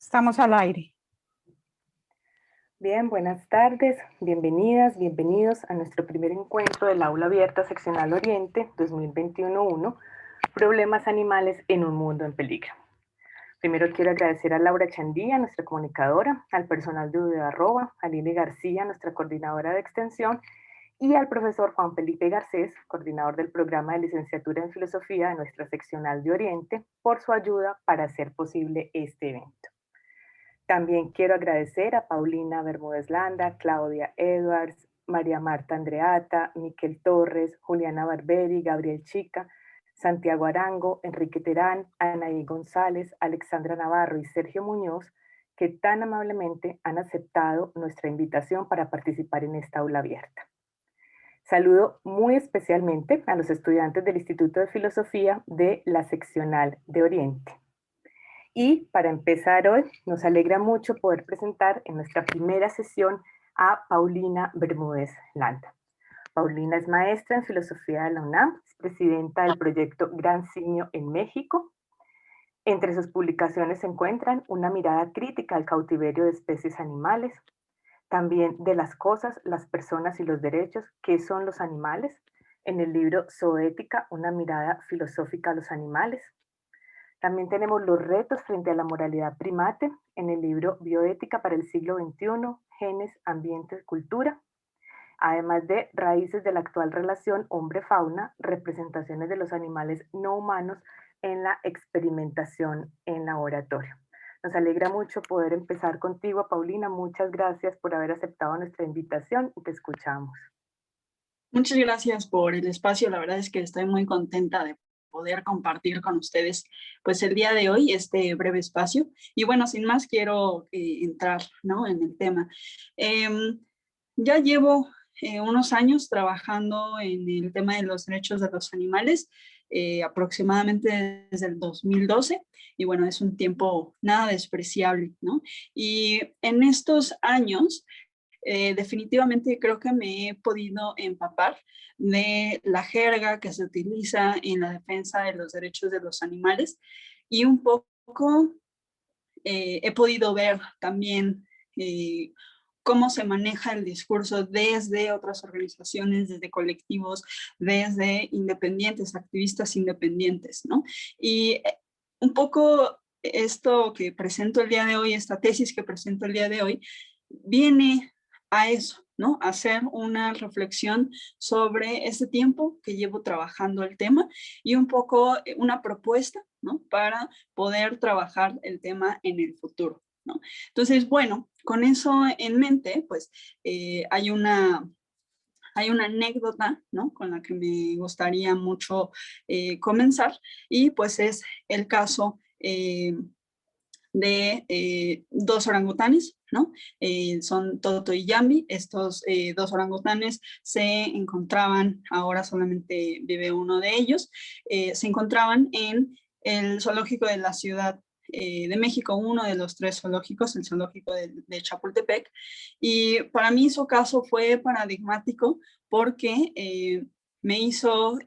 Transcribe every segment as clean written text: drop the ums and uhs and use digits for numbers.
Estamos al aire. Bien, buenas tardes, bienvenidas, bienvenidos a nuestro primer encuentro del Aula Abierta Seccional Oriente 2021-1, Problemas Animales en un Mundo en Peligro. Primero quiero agradecer a Laura Chandía, nuestra comunicadora, al personal de UDE Arroba, a Lili García, nuestra coordinadora de extensión, y al profesor Juan Felipe Garcés, coordinador del programa de licenciatura en filosofía de nuestra seccional de Oriente, por su ayuda para hacer posible este evento. También quiero agradecer a Paulina Bermúdez Landa, Claudia Edwards, María Marta Andreata, Miquel Torres, Juliana Barberi, Gabriel Chica, Santiago Arango, Enrique Terán, Anaí González, Alexandra Navarro y Sergio Muñoz, que tan amablemente han aceptado nuestra invitación para participar en esta aula abierta. Saludo muy especialmente a los estudiantes del Instituto de Filosofía de la Seccional de Oriente. Y para empezar hoy, nos alegra mucho poder presentar en nuestra primera sesión a Paulina Bermúdez Landa. Paulina es maestra en filosofía de la UNAM, es presidenta del proyecto Gran Simio en México. Entre sus publicaciones se encuentran una mirada crítica al cautiverio de especies animales, también de las cosas, las personas y los derechos, ¿qué son los animales? En el libro Zoética, una mirada filosófica a los animales. También tenemos los retos frente a la moralidad primate en el libro Bioética para el siglo XXI, Genes, Ambiente, Cultura, además de Raíces de la actual relación hombre-fauna, representaciones de los animales no humanos en la experimentación en laboratorio. Nos alegra mucho poder empezar contigo, Paulina. Muchas gracias por haber aceptado nuestra invitación y te escuchamos. Muchas gracias por el espacio. La verdad es que estoy muy contenta de poder compartir con ustedes pues el día de hoy este breve espacio. Y bueno, sin más quiero entrar, ¿no?, en el tema. Ya llevo unos años trabajando en el tema de los derechos de los animales, aproximadamente desde el 2012, y bueno, es un tiempo nada despreciable, ¿no? Y en estos años definitivamente creo que me he podido empapar de la jerga que se utiliza en la defensa de los derechos de los animales, y un poco he podido ver también cómo se maneja el discurso desde otras organizaciones, desde colectivos, desde independientes, activistas independientes, ¿no? Y un poco esto que presento el día de hoy, esta tesis que presento el día de hoy, viene a eso, ¿no? A hacer una reflexión sobre este tiempo que llevo trabajando el tema y un poco una propuesta, ¿no?, para poder trabajar el tema en el futuro, ¿no? Entonces, bueno, con eso en mente, pues hay una anécdota, ¿no?, con la que me gustaría mucho comenzar, y pues es el caso de dos orangutanes, ¿no? Son Toto y Yambi. Estos dos orangutanes se encontraban, ahora solamente vive uno de ellos, se encontraban en el zoológico de la Ciudad de México, uno de los tres zoológicos, el zoológico de Chapultepec, y para mí su caso fue paradigmático porque me hizo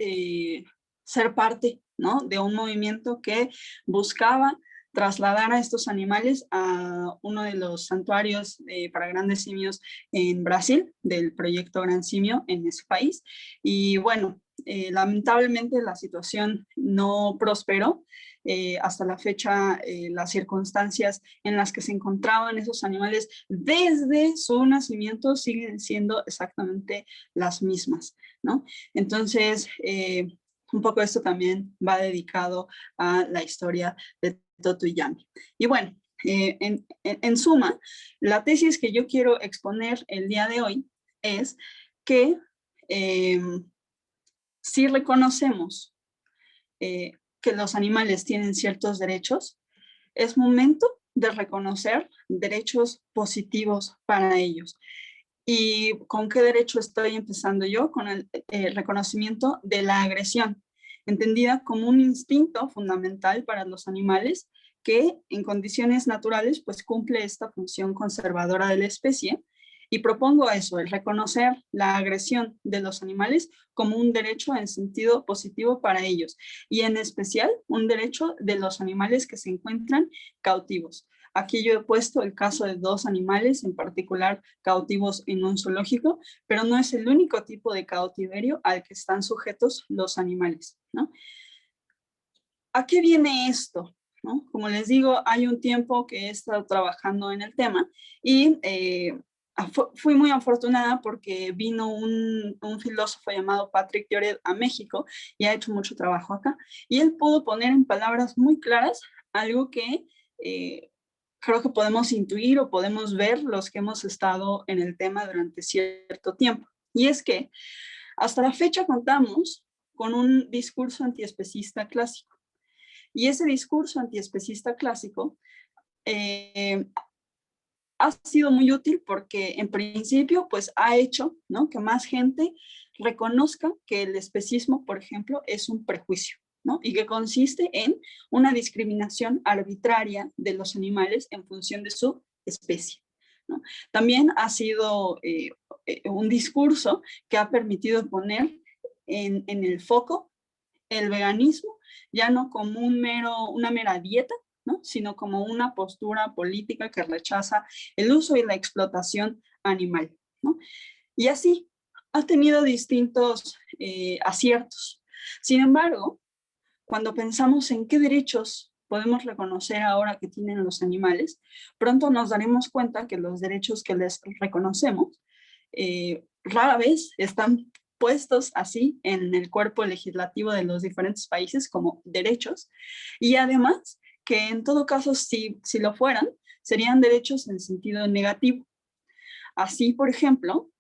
ser parte, ¿no?, de un movimiento que buscaba trasladar a estos animales a uno de los santuarios para grandes simios en Brasil, del proyecto Gran Simio en ese país. Y bueno, lamentablemente la situación no prosperó. Hasta la fecha, las circunstancias en las que se encontraban esos animales desde su nacimiento siguen siendo exactamente las mismas, ¿no? Entonces, un poco esto también va dedicado a la historia de Toto y Yambi. Y bueno, en suma, la tesis que yo quiero exponer el día de hoy es que si reconocemos que los animales tienen ciertos derechos, es momento de reconocer derechos positivos para ellos. ¿Y con qué derecho estoy empezando yo? Con el reconocimiento de la agresión, entendida como un instinto fundamental para los animales que en condiciones naturales pues cumple esta función conservadora de la especie, Y propongo eso, el reconocer la agresión de los animales como un derecho en sentido positivo para ellos, y en especial un derecho de los animales que se encuentran cautivos. Aquí yo he puesto el caso de 2 animales, en particular cautivos en un zoológico, pero no es el único tipo de cautiverio al que están sujetos los animales, ¿no? ¿A qué viene esto? ¿No? Como les digo, hay un tiempo que he estado trabajando en el tema y fui muy afortunada porque vino un filósofo llamado Patrick Lloret a México y ha hecho mucho trabajo acá. Y él pudo poner en palabras muy claras algo que creo que podemos intuir o podemos ver los que hemos estado en el tema durante cierto tiempo. Y es que hasta la fecha contamos con un discurso antiespecista clásico. Y ese discurso antiespecista clásico ha sido muy útil porque en principio pues ha hecho, ¿no?, que más gente reconozca que el especismo, por ejemplo, es un prejuicio, ¿no?, y que consiste en una discriminación arbitraria de los animales en función de su especie, ¿no? También ha sido un discurso que ha permitido poner en el foco el veganismo, ya no como una mera dieta, ¿no?, sino como una postura política que rechaza el uso y la explotación animal, ¿no? Y así ha tenido distintos aciertos. Sin embargo, cuando pensamos en qué derechos podemos reconocer ahora que tienen los animales, pronto nos daremos cuenta que los derechos que les reconocemos rara vez están puestos así en el cuerpo legislativo de los diferentes países como derechos, y además que en todo caso, si lo fueran, serían derechos en sentido negativo. Así, por ejemplo,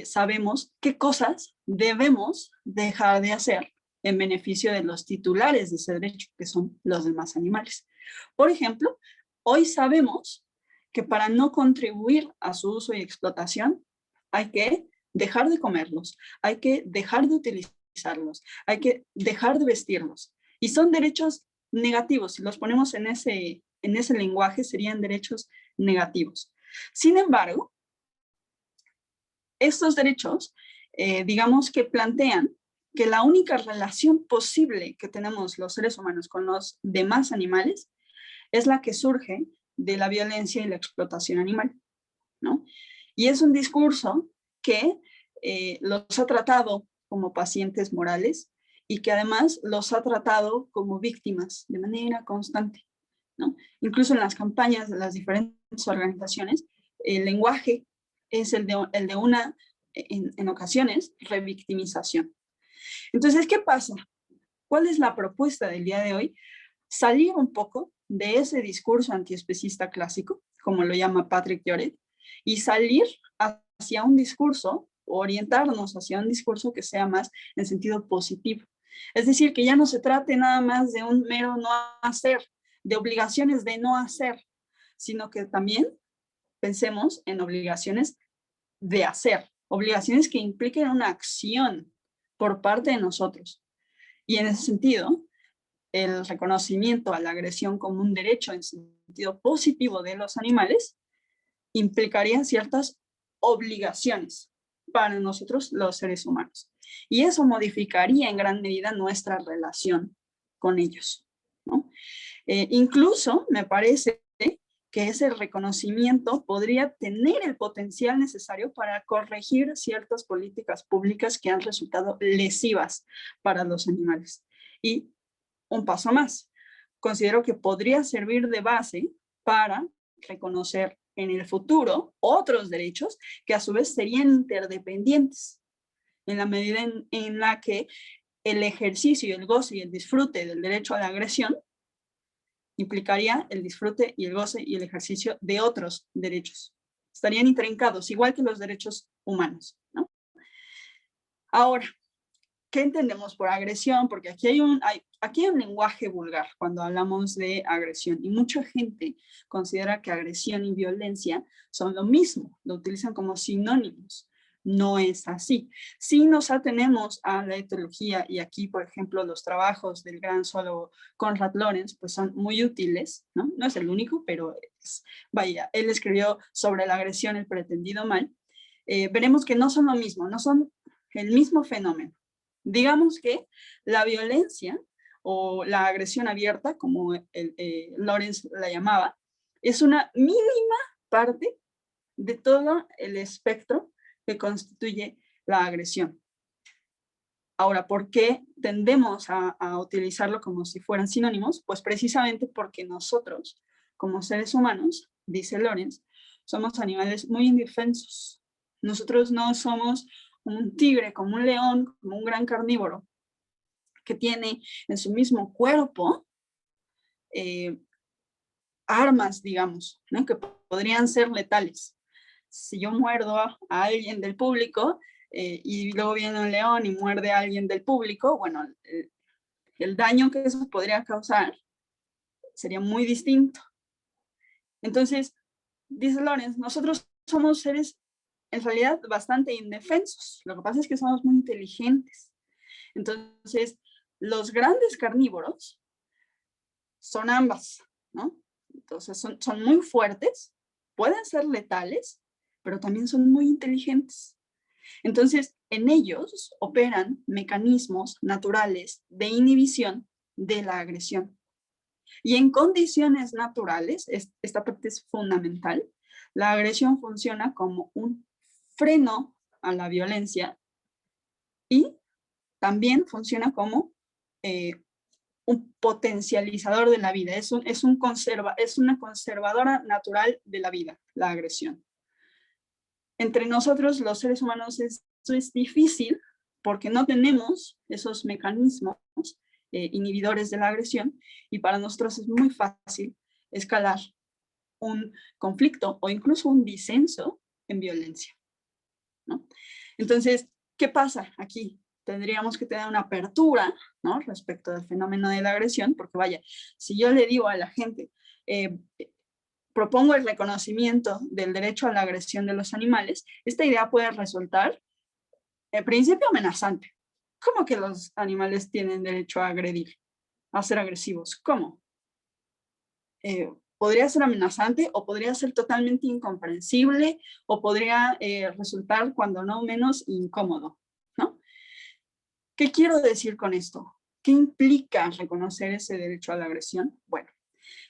sabemos qué cosas debemos dejar de hacer en beneficio de los titulares de ese derecho, que son los demás animales. Por ejemplo, hoy sabemos que para no contribuir a su uso y explotación, hay que dejar de comerlos, hay que dejar de utilizarlos, hay que dejar de vestirlos. Y son derechos negativos. Si los ponemos en ese lenguaje, serían derechos negativos. Sin embargo, estos derechos, digamos que plantean que la única relación posible que tenemos los seres humanos con los demás animales es la que surge de la violencia y la explotación animal, ¿no? Y es un discurso que los ha tratado como pacientes morales y que además los ha tratado como víctimas de manera constante, ¿no? Incluso en las campañas de las diferentes organizaciones, el lenguaje es el de una, en ocasiones, revictimización. Entonces, ¿qué pasa? ¿Cuál es la propuesta del día de hoy? Salir un poco de ese discurso antiespecista clásico, como lo llama Patrick Lloret, y salir hacia un discurso, orientarnos hacia un discurso que sea más en sentido positivo. Es decir, que ya no se trate nada más de un mero no hacer, de obligaciones de no hacer, sino que también pensemos en obligaciones de hacer, obligaciones que impliquen una acción por parte de nosotros. Y en ese sentido, el reconocimiento a la agresión como un derecho en sentido positivo de los animales implicaría ciertas obligaciones para nosotros los seres humanos. Y eso modificaría en gran medida nuestra relación con ellos, ¿no? Incluso me parece que ese reconocimiento podría tener el potencial necesario para corregir ciertas políticas públicas que han resultado lesivas para los animales. Y un paso más, considero que podría servir de base para reconocer en el futuro otros derechos que a su vez serían interdependientes, en la medida en la que el ejercicio, el goce y el disfrute del derecho a la agresión implicaría el disfrute y el goce y el ejercicio de otros derechos. Estarían intrincados, igual que los derechos humanos, ¿no? Ahora, ¿qué entendemos por agresión? Porque aquí hay un lenguaje vulgar cuando hablamos de agresión, y mucha gente considera que agresión y violencia son lo mismo, lo utilizan como sinónimos. No es así. Si nos atenemos a la etología, y aquí, por ejemplo, los trabajos del gran zoólogo Konrad Lorenz, pues son muy útiles, ¿no? No es el único, pero vaya, él escribió sobre la agresión, el pretendido mal, veremos que no son lo mismo, no son el mismo fenómeno. Digamos que la violencia o la agresión abierta, como Lorenz la llamaba, es una mínima parte de todo el espectro que constituye la agresión. Ahora, ¿por qué tendemos a utilizarlo como si fueran sinónimos? Pues precisamente porque nosotros, como seres humanos, dice Lorenz, somos animales muy indefensos. Nosotros no somos un tigre, como un león, como un gran carnívoro, que tiene en su mismo cuerpo armas, digamos, ¿no? Que podrían ser letales. Si yo muerdo a alguien del público y luego viene un león y muerde a alguien del público, bueno, el daño que eso podría causar sería muy distinto. Entonces, dice Lorenz, nosotros somos seres en realidad bastante indefensos. Lo que pasa es que somos muy inteligentes. Entonces, los grandes carnívoros son ambas, ¿no? Entonces, son muy fuertes, pueden ser letales, pero también son muy inteligentes. Entonces, en ellos operan mecanismos naturales de inhibición de la agresión. Y en condiciones naturales, esta parte es fundamental, la agresión funciona como un freno a la violencia y también funciona como un potencializador de la vida, es una conservadora natural de la vida, la agresión. Entre nosotros, los seres humanos, esto es difícil porque no tenemos esos mecanismos inhibidores de la agresión y para nosotros es muy fácil escalar un conflicto o incluso un disenso en violencia, ¿no? Entonces, ¿qué pasa aquí? Tendríamos que tener una apertura, ¿no? Respecto del fenómeno de la agresión, porque vaya, si yo le digo a la gente, propongo el reconocimiento del derecho a la agresión de los animales, esta idea puede resultar, en principio, amenazante. ¿Cómo que los animales tienen derecho a agredir, a ser agresivos? ¿Cómo? Podría ser amenazante o podría ser totalmente incomprensible o podría resultar, cuando no menos, incómodo, ¿no? ¿Qué quiero decir con esto? ¿Qué implica reconocer ese derecho a la agresión? Bueno,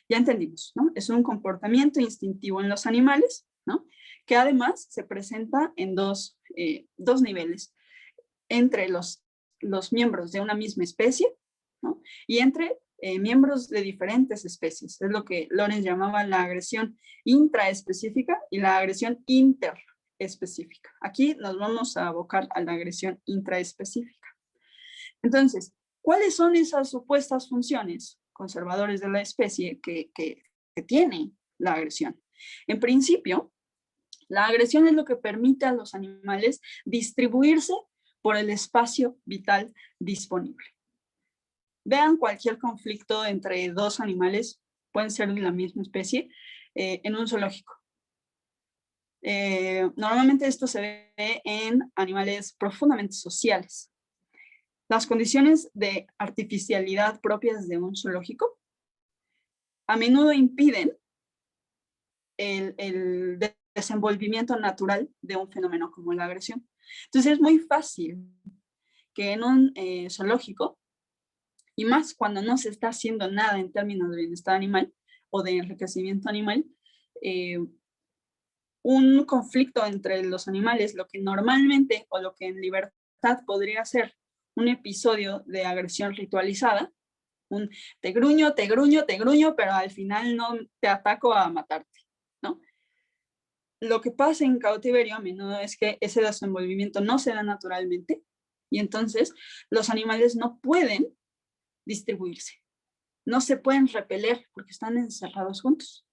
ya entendimos, ¿no? Es un comportamiento instintivo en los animales, ¿no? Que además se presenta en dos niveles, entre los miembros de una misma especie, ¿no? Y entre miembros de diferentes especies. Es lo que Lorenz llamaba la agresión intraespecífica y la agresión interespecífica. Aquí nos vamos a abocar a la agresión intraespecífica. Entonces, ¿cuáles son esas supuestas funciones conservadores de la especie que tiene la agresión? En principio, la agresión es lo que permite a los animales distribuirse por el espacio vital disponible. Vean cualquier conflicto entre dos animales, pueden ser de la misma especie, en un zoológico. Normalmente esto se ve en animales profundamente sociales. Las condiciones de artificialidad propias de un zoológico a menudo impiden el desenvolvimiento natural de un fenómeno como la agresión. Entonces es muy fácil que en un zoológico, y más cuando no se está haciendo nada en términos de bienestar animal o de enriquecimiento animal, un conflicto entre los animales, lo que normalmente o lo que en libertad podría ser un episodio de agresión ritualizada, un te gruño, te gruño, te gruño, pero al final no te ataco a matarte, ¿no? Lo que pasa en cautiverio a menudo es que ese desenvolvimiento no se da naturalmente y entonces los animales no pueden distribuirse, no se pueden repeler porque están encerrados juntos,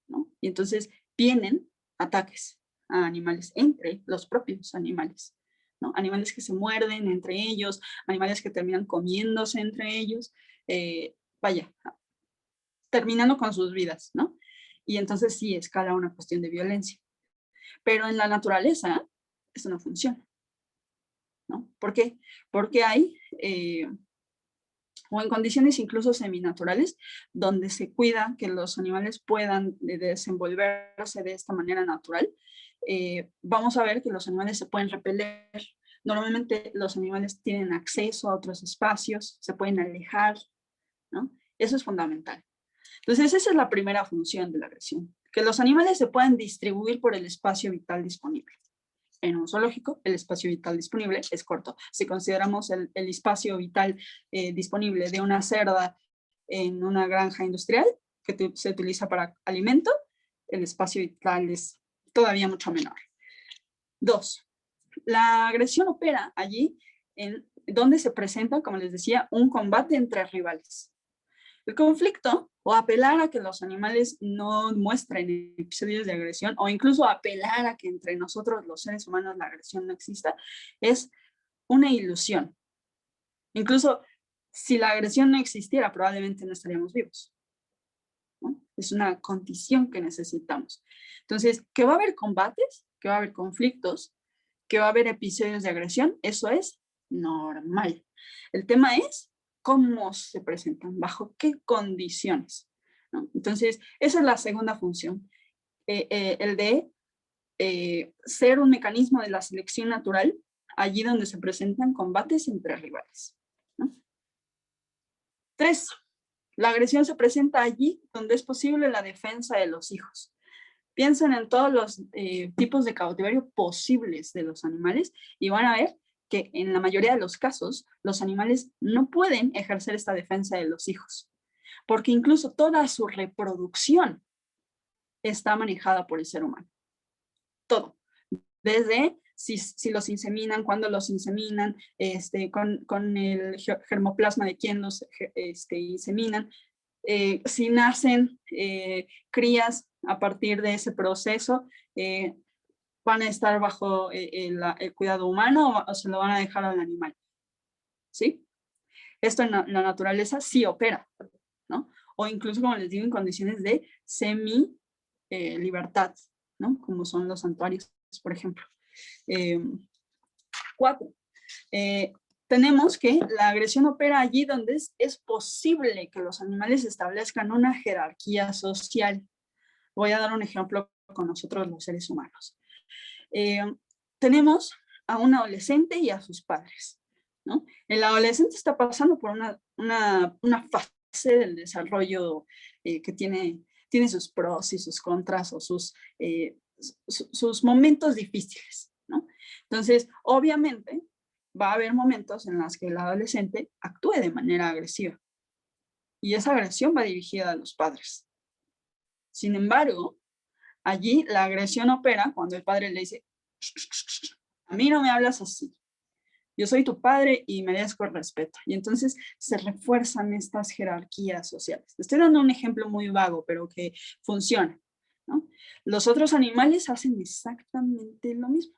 ¿no? Y entonces vienen ataques a animales entre los propios animales, ¿no? Animales que se muerden entre ellos, animales que terminan comiéndose entre ellos, vaya, terminando con sus vidas, ¿no? Y entonces sí escala una cuestión de violencia. Pero en la naturaleza eso no funciona, ¿no? ¿Por qué? Porque hay o en condiciones incluso seminaturales, donde se cuida que los animales puedan desenvolverse de esta manera natural, vamos a ver que los animales se pueden repeler. Normalmente los animales tienen acceso a otros espacios, se pueden alejar, ¿no? Eso es fundamental. Entonces, esa es la primera función de la agresión, que los animales se puedan distribuir por el espacio vital disponible. En un zoológico, el espacio vital disponible es corto. Si consideramos el espacio vital disponible de una cerda en una granja industrial que se utiliza para alimento, el espacio vital es todavía mucho menor. 2. La agresión opera allí en donde se presenta, como les decía, un combate entre rivales. El conflicto, o apelar a que los animales no muestren episodios de agresión, o incluso apelar a que entre nosotros los seres humanos la agresión no exista, es una ilusión. Incluso si la agresión no existiera, probablemente no estaríamos vivos, ¿no? Es una condición que necesitamos. Entonces, que va a haber combates, que va a haber conflictos, que va a haber episodios de agresión, eso es normal. El tema es cómo se presentan, bajo qué condiciones, ¿no? Entonces, esa es la segunda función, el de ser un mecanismo de la selección natural, allí donde se presentan combates entre rivales, ¿no? 3. La agresión se presenta allí donde es posible la defensa de los hijos. Piensen en todos los tipos de cautiverio posibles de los animales y van a ver que en la mayoría de los casos los animales no pueden ejercer esta defensa de los hijos, porque incluso toda su reproducción está manejada por el ser humano. Todo. Desde si los inseminan, cuándo los inseminan, con el germoplasma de quién los inseminan, si nacen crías a partir de ese proceso, van a estar bajo el cuidado humano o se lo van a dejar al animal, ¿sí? Esto en la naturaleza sí opera, ¿no? O incluso, como les digo, en condiciones de semi-libertad, ¿no? Como son los santuarios, por ejemplo. 4. Tenemos que la agresión opera allí donde es posible que los animales establezcan una jerarquía social. Voy a dar un ejemplo con nosotros los seres humanos. Tenemos a un adolescente y a sus padres, ¿no? El adolescente está pasando por una fase del desarrollo que tiene sus pros y sus contras o sus momentos difíciles, ¿no? Entonces, obviamente, va a haber momentos en los que el adolescente actúe de manera agresiva. Y esa agresión va dirigida a los padres. Sin embargo, allí la agresión opera cuando el padre le dice, a mí no me hablas así. Yo soy tu padre y merezco el respeto. Y entonces se refuerzan estas jerarquías sociales. Estoy dando un ejemplo muy vago, pero que funciona, ¿no? Los otros animales hacen exactamente lo mismo,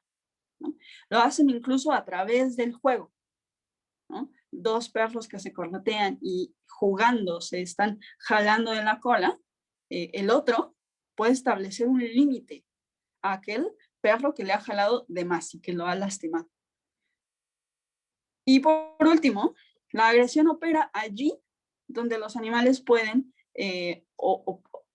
¿no? Lo hacen incluso a través del juego, ¿no? 2 perros que se corretean y jugando se están jalando de la cola, el otro puede establecer un límite a aquel perro que le ha jalado de más y que lo ha lastimado. Y por último, la agresión opera allí donde los animales pueden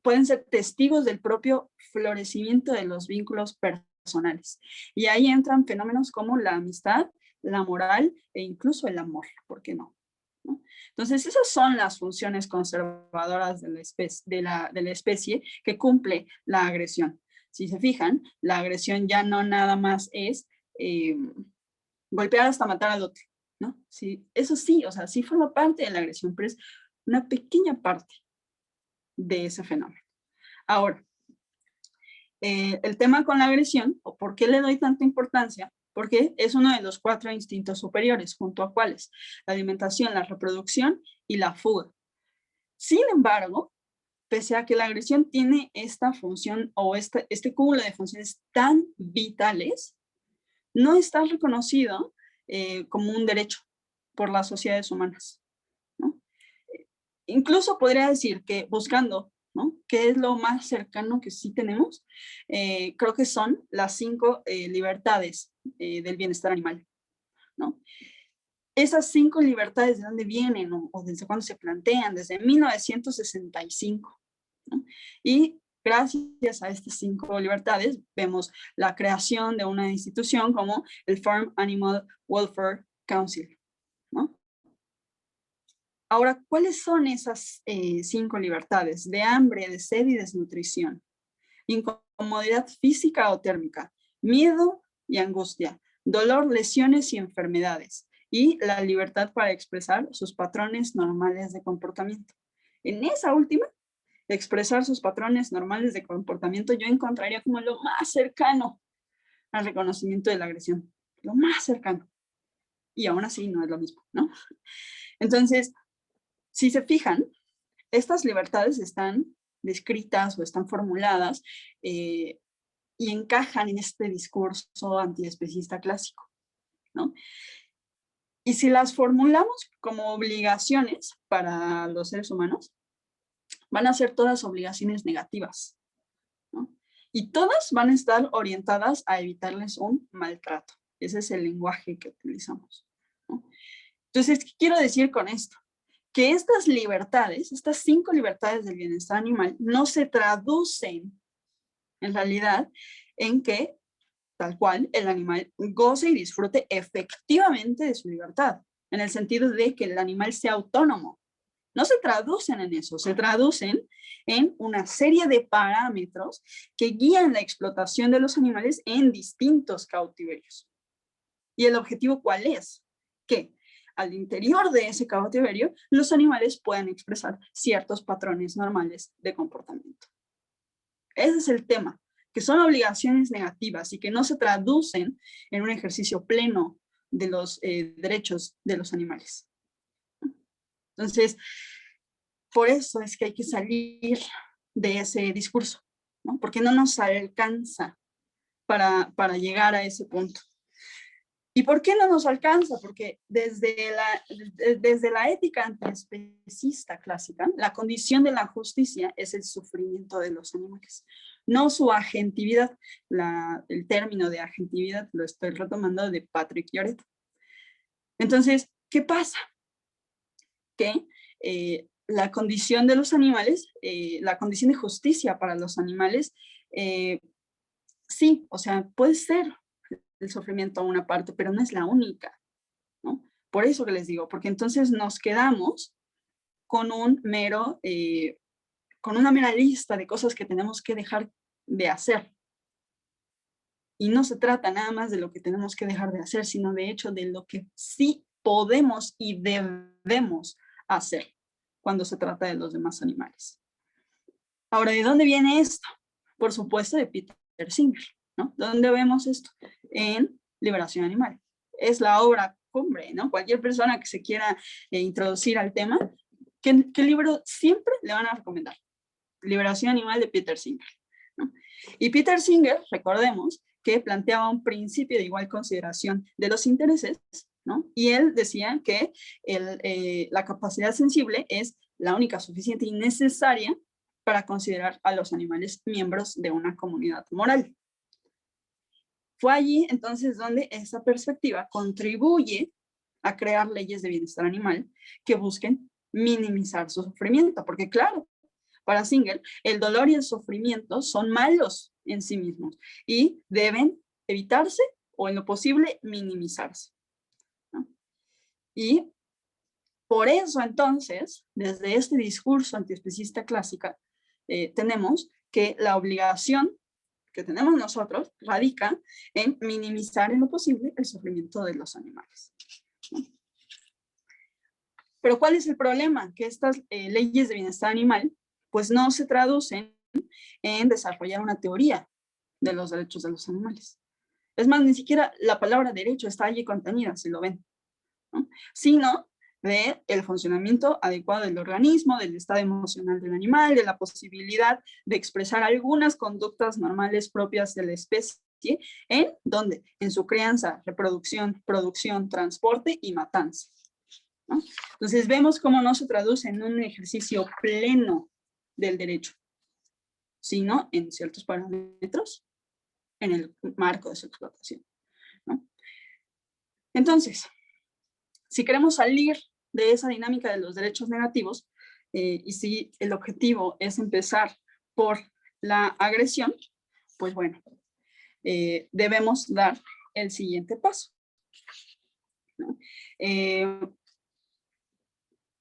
pueden ser testigos del propio florecimiento de los vínculos personales. Y ahí entran fenómenos como la amistad, la moral e incluso el amor, ¿por qué no? ¿No? Entonces, esas son las funciones conservadoras de la especie que cumple la agresión. Si se fijan, la agresión ya no nada más es golpear hasta matar al otro, ¿no? Sí, eso sí, o sea, sí forma parte de la agresión, pero es una pequeña parte de ese fenómeno. Ahora, el tema con la agresión, o por qué le doy tanta importancia, porque es uno de los 4 instintos superiores, junto a cuáles: la alimentación, la reproducción y la fuga. Sin embargo, pese a que la agresión tiene esta función o este cúmulo de funciones tan vitales, no está reconocido como un derecho por las sociedades humanas, ¿no? Incluso podría decir que buscando, ¿no?, qué es lo más cercano que sí tenemos, creo que son las 5 libertades del bienestar animal, ¿no? esas 5 libertades, ¿de dónde vienen o desde cuándo se plantean? Desde 1965, ¿no? Y gracias a estas 5 libertades vemos la creación de una institución como el Farm Animal Welfare Council, ¿no? Ahora, ¿cuáles son esas 5 libertades? De hambre, de sed y desnutrición, incomodidad física o térmica, miedo y angustia, dolor, lesiones y enfermedades, y la libertad para expresar sus patrones normales de comportamiento. En esa última, expresar sus patrones normales de comportamiento, yo encontraría como lo más cercano al reconocimiento de la agresión, lo más cercano. Y aún así no es lo mismo, ¿no? Entonces, si se fijan, estas libertades están descritas o están formuladas y encajan en este discurso antiespecista clásico, ¿no? Y si las formulamos como obligaciones para los seres humanos, van a ser todas obligaciones negativas, ¿no? Y todas van a estar orientadas a evitarles un maltrato. Ese es el lenguaje que utilizamos, ¿no? Entonces, ¿qué quiero decir con esto? Que estas libertades, estas 5 libertades del bienestar animal, no se traducen en realidad en que, tal cual, el animal goce y disfrute efectivamente de su libertad, en el sentido de que el animal sea autónomo. No se traducen en eso, se traducen en una serie de parámetros que guían la explotación de los animales en distintos cautiverios. ¿Y el objetivo cuál es? Que al interior de ese cautiverio, los animales puedan expresar ciertos patrones normales de comportamiento. Ese es el tema, que son obligaciones negativas y que no se traducen en un ejercicio pleno de los derechos de los animales. Entonces, por eso es que hay que salir de ese discurso, ¿no? Porque no nos alcanza para llegar a ese punto. ¿Y por qué no nos alcanza? Porque desde la ética antiespecista clásica, la condición de la justicia es el sufrimiento de los animales, no su agentividad. El término de agentividad lo estoy retomando de Patrick Lloret. Entonces, ¿qué pasa? Que la condición de los animales, la condición de justicia para los animales, sí, o sea, puede ser el sufrimiento a una parte, pero no es la única, ¿no? Por eso que les digo, porque entonces nos quedamos con con una mera lista de cosas que tenemos que dejar de hacer. Y no se trata nada más de lo que tenemos que dejar de hacer, sino de hecho de lo que sí podemos y debemos hacer cuando se trata de los demás animales. Ahora, ¿de dónde viene esto? Por supuesto, de Peter Singer, ¿no? ¿Dónde vemos esto? En Liberación Animal. Es la obra cumbre, ¿no? Cualquier persona que se quiera introducir al tema, ¿qué libro siempre le van a recomendar? Liberación Animal de Peter Singer, ¿no? Y Peter Singer, recordemos, que planteaba un principio de igual consideración de los intereses, ¿no? Y él decía que la capacidad sensible es la única suficiente y necesaria para considerar a los animales miembros de una comunidad moral. Fue allí entonces donde esa perspectiva contribuye a crear leyes de bienestar animal que busquen minimizar su sufrimiento, porque claro, para Singer, el dolor y el sufrimiento son malos en sí mismos y deben evitarse o en lo posible minimizarse, ¿no? Y por eso entonces, desde este discurso antiespecista clásica, tenemos que la obligación que tenemos nosotros radica en minimizar en lo posible el sufrimiento de los animales, ¿no? Pero ¿cuál es el problema? Que estas leyes de bienestar animal pues no se traducen en desarrollar una teoría de los derechos de los animales. Es más, ni siquiera la palabra derecho está allí contenida, si lo ven, ¿no? Sino de el funcionamiento adecuado del organismo, del estado emocional del animal, de la posibilidad de expresar algunas conductas normales propias de la especie, ¿en dónde? En su crianza, reproducción, producción, transporte y matanza, ¿no? Entonces vemos cómo no se traduce en un ejercicio pleno del derecho, sino en ciertos parámetros en el marco de su explotación, ¿no? Entonces, si queremos salir de esa dinámica de los derechos negativos, y si el objetivo es empezar por la agresión, pues bueno, debemos dar el siguiente paso, ¿no?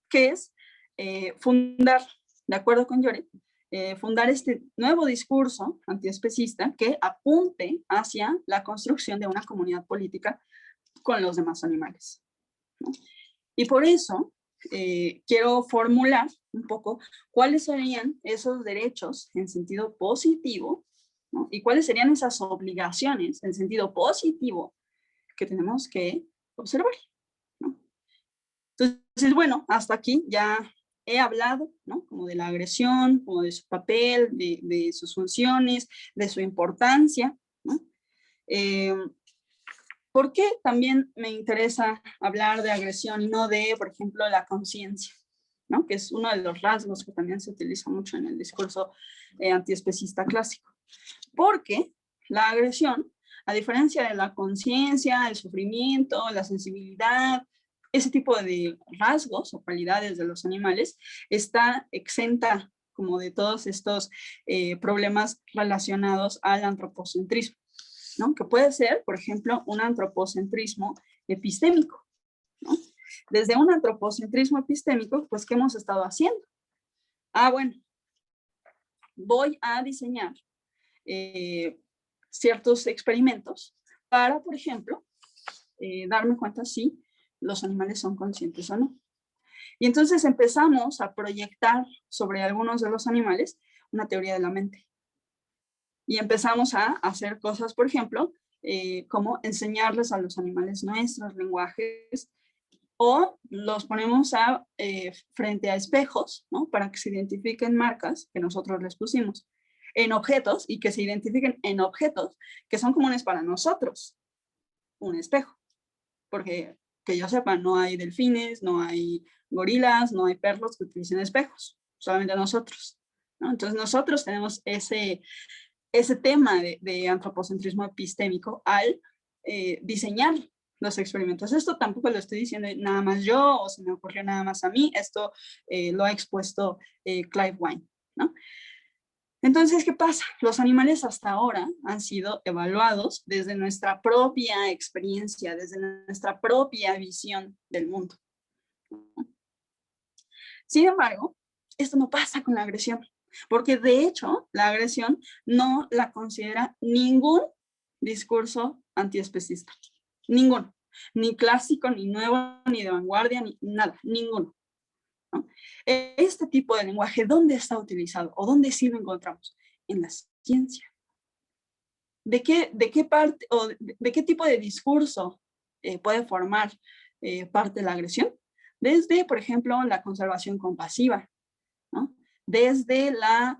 Que es fundar, de acuerdo con Lloret, fundar este nuevo discurso antiespecista que apunte hacia la construcción de una comunidad política con los demás animales, ¿no? Y por eso quiero formular un poco cuáles serían esos derechos en sentido positivo, ¿no? Y cuáles serían esas obligaciones en sentido positivo que tenemos que observar, ¿no? Entonces, bueno, hasta aquí ya he hablado, ¿no? Como de la agresión, como de su papel, de sus funciones, de su importancia, ¿no? ¿Por qué también me interesa hablar de agresión y no de, por ejemplo, la conciencia, ¿no? Que es uno de los rasgos que también se utiliza mucho en el discurso antiespecista clásico? Porque la agresión, a diferencia de la conciencia, el sufrimiento, la sensibilidad, ese tipo de rasgos o cualidades de los animales, está exenta como de todos estos problemas relacionados al antropocentrismo, ¿no? Que puede ser, por ejemplo, un antropocentrismo epistémico, ¿no? Desde un antropocentrismo epistémico, pues, ¿qué hemos estado haciendo? Bueno, voy a diseñar ciertos experimentos para, por ejemplo, darme cuenta si los animales son conscientes o no. Y entonces empezamos a proyectar sobre algunos de los animales una teoría de la mente. Y empezamos a hacer cosas, por ejemplo, como enseñarles a los animales nuestros lenguajes, o los ponemos frente a espejos, ¿no? Para que se identifiquen marcas que nosotros les pusimos en objetos y que se identifiquen en objetos que son comunes para nosotros. Un espejo, porque que yo sepa, no hay delfines, no hay gorilas, no hay perros que utilicen espejos, solamente nosotros, ¿no? Entonces nosotros tenemos ese tema de antropocentrismo epistémico al diseñar los experimentos. Esto tampoco lo estoy diciendo nada más yo o se me ocurrió nada más a mí, esto lo ha expuesto Clive Wine, ¿no? Entonces, ¿qué pasa? Los animales hasta ahora han sido evaluados desde nuestra propia experiencia, desde nuestra propia visión del mundo. Sin embargo, esto no pasa con la agresión, porque de hecho la agresión no la considera ningún discurso antiespecista, ninguno, ni clásico, ni nuevo, ni de vanguardia, ni nada, ninguno, ¿no? Este tipo de lenguaje, ¿dónde está utilizado o dónde sí lo encontramos? En la ciencia. ¿De qué parte o de qué tipo de discurso puede formar parte de la agresión? Desde, por ejemplo, la conservación compasiva, ¿no? Desde la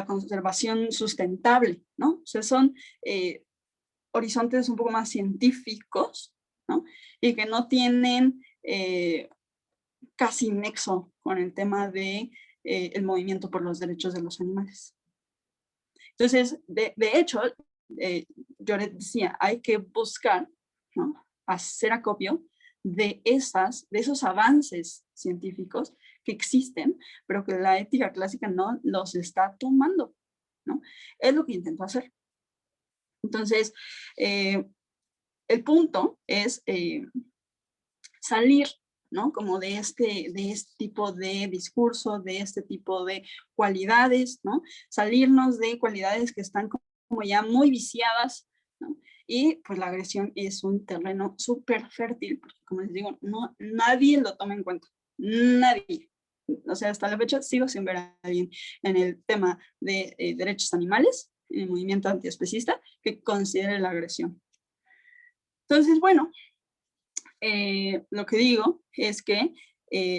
conservación sustentable, ¿no? O sea, son horizontes un poco más científicos, ¿no? Y que no tienen casi nexo con el tema de el movimiento por los derechos de los animales. Entonces, de hecho, yo les decía, hay que buscar, ¿no? Hacer acopio de esos avances científicos que existen, pero que la ética clásica no los está tomando, ¿no? Es lo que intento hacer. Entonces, el punto es salir, ¿no? Como de este tipo de discurso, de este tipo de cualidades, ¿no? Salirnos de cualidades que están como ya muy viciadas, ¿no? Y pues la agresión es un terreno súper fértil, porque como les digo, nadie lo toma en cuenta, nadie. O sea, hasta la fecha sigo sin ver a alguien en el tema de derechos animales, en el movimiento antiespecista, que considere la agresión. Entonces, bueno, lo que digo es que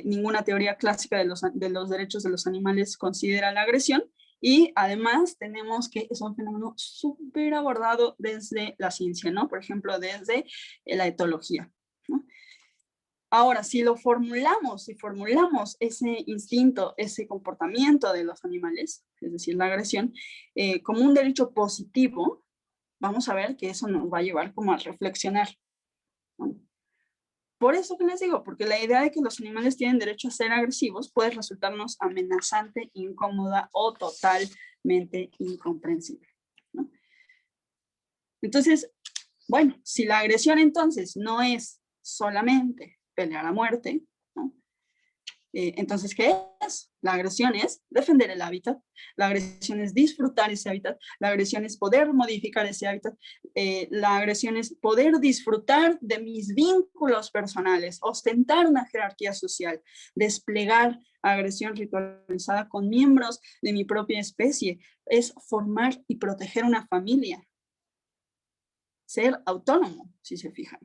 ninguna teoría clásica de los derechos de los animales considera la agresión, y además tenemos que es un fenómeno súper abordado desde la ciencia, ¿no? Por ejemplo, desde la etología, ¿no? Ahora, si formulamos ese instinto, ese comportamiento de los animales, es decir, la agresión, como un derecho positivo, vamos a ver que eso nos va a llevar como a reflexionar, ¿no? Por eso que les digo, porque la idea de que los animales tienen derecho a ser agresivos puede resultarnos amenazante, incómoda o totalmente incomprensible, ¿no? Entonces, bueno, si la agresión entonces no es solamente pelear a muerte, ¿no? Entonces, ¿qué es? La agresión es defender el hábitat, la agresión es disfrutar ese hábitat, la agresión es poder modificar ese hábitat, la agresión es poder disfrutar de mis vínculos personales, ostentar una jerarquía social, desplegar agresión ritualizada con miembros de mi propia especie, es formar y proteger una familia, ser autónomo, si se fijan,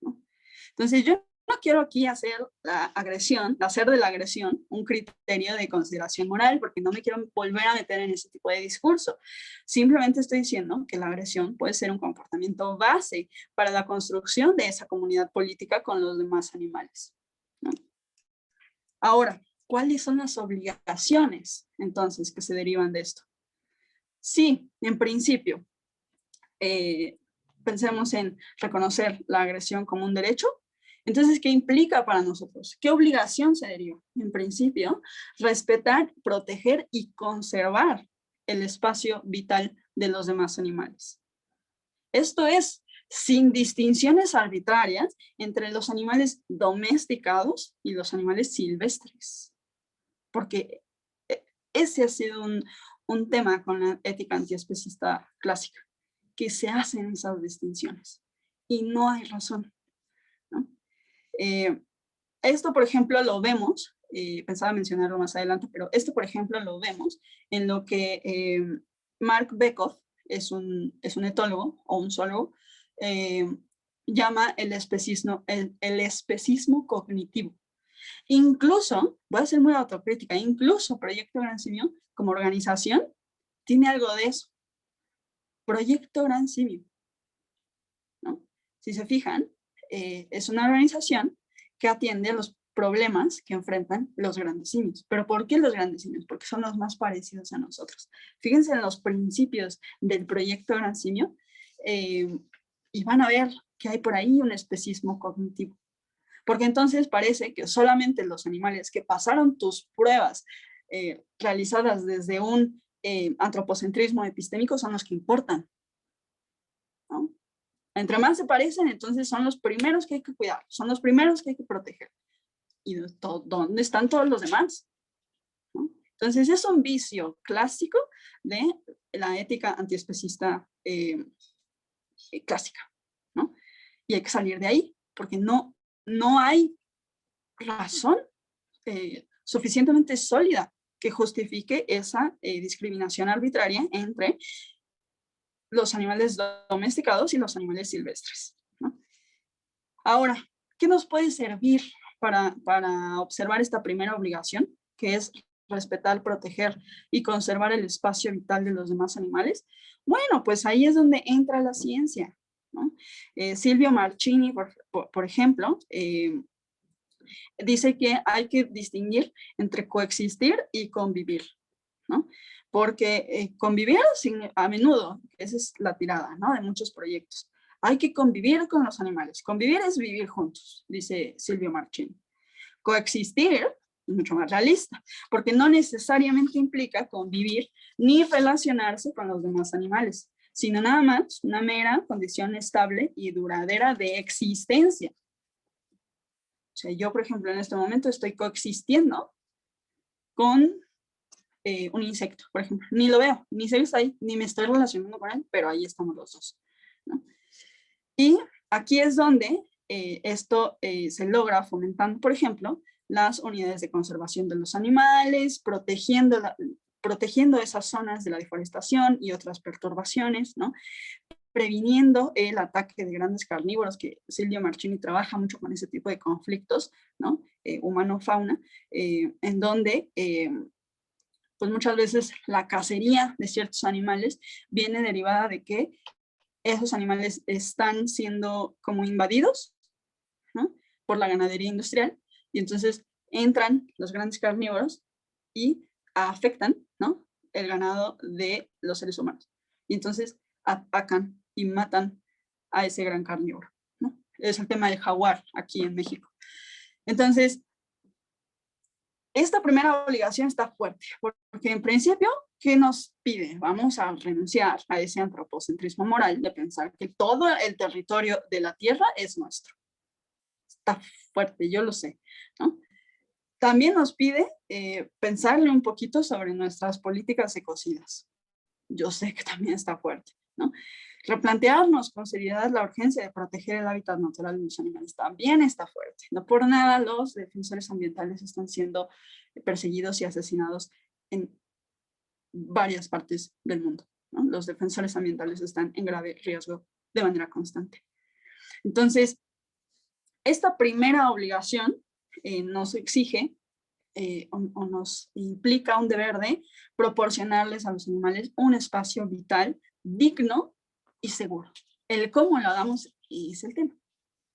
¿no? Entonces, yo no quiero aquí hacer la agresión, hacer de la agresión un criterio de consideración moral, porque no me quiero volver a meter en ese tipo de discurso. Simplemente estoy diciendo que la agresión puede ser un comportamiento base para la construcción de esa comunidad política con los demás animales, ¿no? Ahora, ¿cuáles son las obligaciones entonces que se derivan de esto? Sí, en principio, pensemos en reconocer la agresión como un derecho. Entonces, ¿qué implica para nosotros? ¿Qué obligación se deriva? En principio, respetar, proteger y conservar el espacio vital de los demás animales. Esto es sin distinciones arbitrarias entre los animales domesticados y los animales silvestres. Porque ese ha sido un tema con la ética antiespecista clásica, que se hacen esas distinciones y no hay razón, ¿no? Esto, por ejemplo, lo vemos, pensaba mencionarlo más adelante, pero esto, por ejemplo, lo vemos en lo que Mark Bekoff, es un etólogo o un zoólogo, llama el especismo cognitivo. Incluso, voy a ser muy autocrítica, incluso Proyecto Gran Simio, como organización, tiene algo de eso. Proyecto Gran Simio, ¿no? Si se fijan, es una organización que atiende a los problemas que enfrentan los grandes simios. ¿Pero por qué los grandes simios? Porque son los más parecidos a nosotros. Fíjense en los principios del Proyecto Gran Simio y van a ver que hay por ahí un especismo cognitivo. Porque entonces parece que solamente los animales que pasaron tus pruebas realizadas desde un antropocentrismo epistémico son los que importan, ¿no? Entre más se parecen, entonces son los primeros que hay que cuidar, son los primeros que hay que proteger. ¿Y dónde están todos los demás? ¿No? Entonces es un vicio clásico de la ética antiespecista clásica, ¿no? Y hay que salir de ahí, porque no hay razón suficientemente sólida que justifique esa discriminación arbitraria entre los animales domesticados y los animales silvestres, ¿no? Ahora, ¿qué nos puede servir para observar esta primera obligación, que es respetar, proteger y conservar el espacio vital de los demás animales? Bueno, pues ahí es donde entra la ciencia, ¿no? Silvio Marchini, por ejemplo, dice que hay que distinguir entre coexistir y convivir, ¿no? Porque convivir a menudo, esa es la tirada, ¿no? De muchos proyectos. Hay que convivir con los animales. Convivir es vivir juntos, dice Silvio Marchini. Coexistir es mucho más realista, porque no necesariamente implica convivir ni relacionarse con los demás animales, sino nada más una mera condición estable y duradera de existencia. O sea, yo, por ejemplo, en este momento estoy coexistiendo con un insecto, por ejemplo. Ni lo veo, ni sé que está ahí, ni me estoy relacionando con él, pero ahí estamos los dos, ¿no? Y aquí es donde esto se logra fomentando, por ejemplo, las unidades de conservación de los animales, protegiendo esas zonas de la deforestación y otras perturbaciones, ¿no? Previniendo el ataque de grandes carnívoros, que Silvio Marchini trabaja mucho con ese tipo de conflictos, ¿no? Humano-fauna, en donde pues muchas veces la cacería de ciertos animales viene derivada de que esos animales están siendo como invadidos, ¿no? Por la ganadería industrial, y entonces entran los grandes carnívoros y afectan, ¿no? El ganado de los seres humanos. Y entonces atacan y matan a ese gran carnívoro, ¿no? es el tema del jaguar aquí en México. Entonces, esta primera obligación está fuerte, porque en principio, ¿qué nos pide? Vamos a renunciar a ese antropocentrismo moral de pensar que todo el territorio de la Tierra es nuestro. Está fuerte, yo lo sé, ¿no? También nos pide pensarle un poquito sobre nuestras políticas ecocidas. Yo sé que también está fuerte, ¿no? Replantearnos con seriedad la urgencia de proteger el hábitat natural de los animales también está fuerte. No por nada los defensores ambientales están siendo perseguidos y asesinados en varias partes del mundo, ¿no? Los defensores ambientales están en grave riesgo de manera constante. Entonces, esta primera obligación nos exige o nos implica un deber de proporcionarles a los animales un espacio vital, digno y seguro. El cómo lo hagamos es el tema,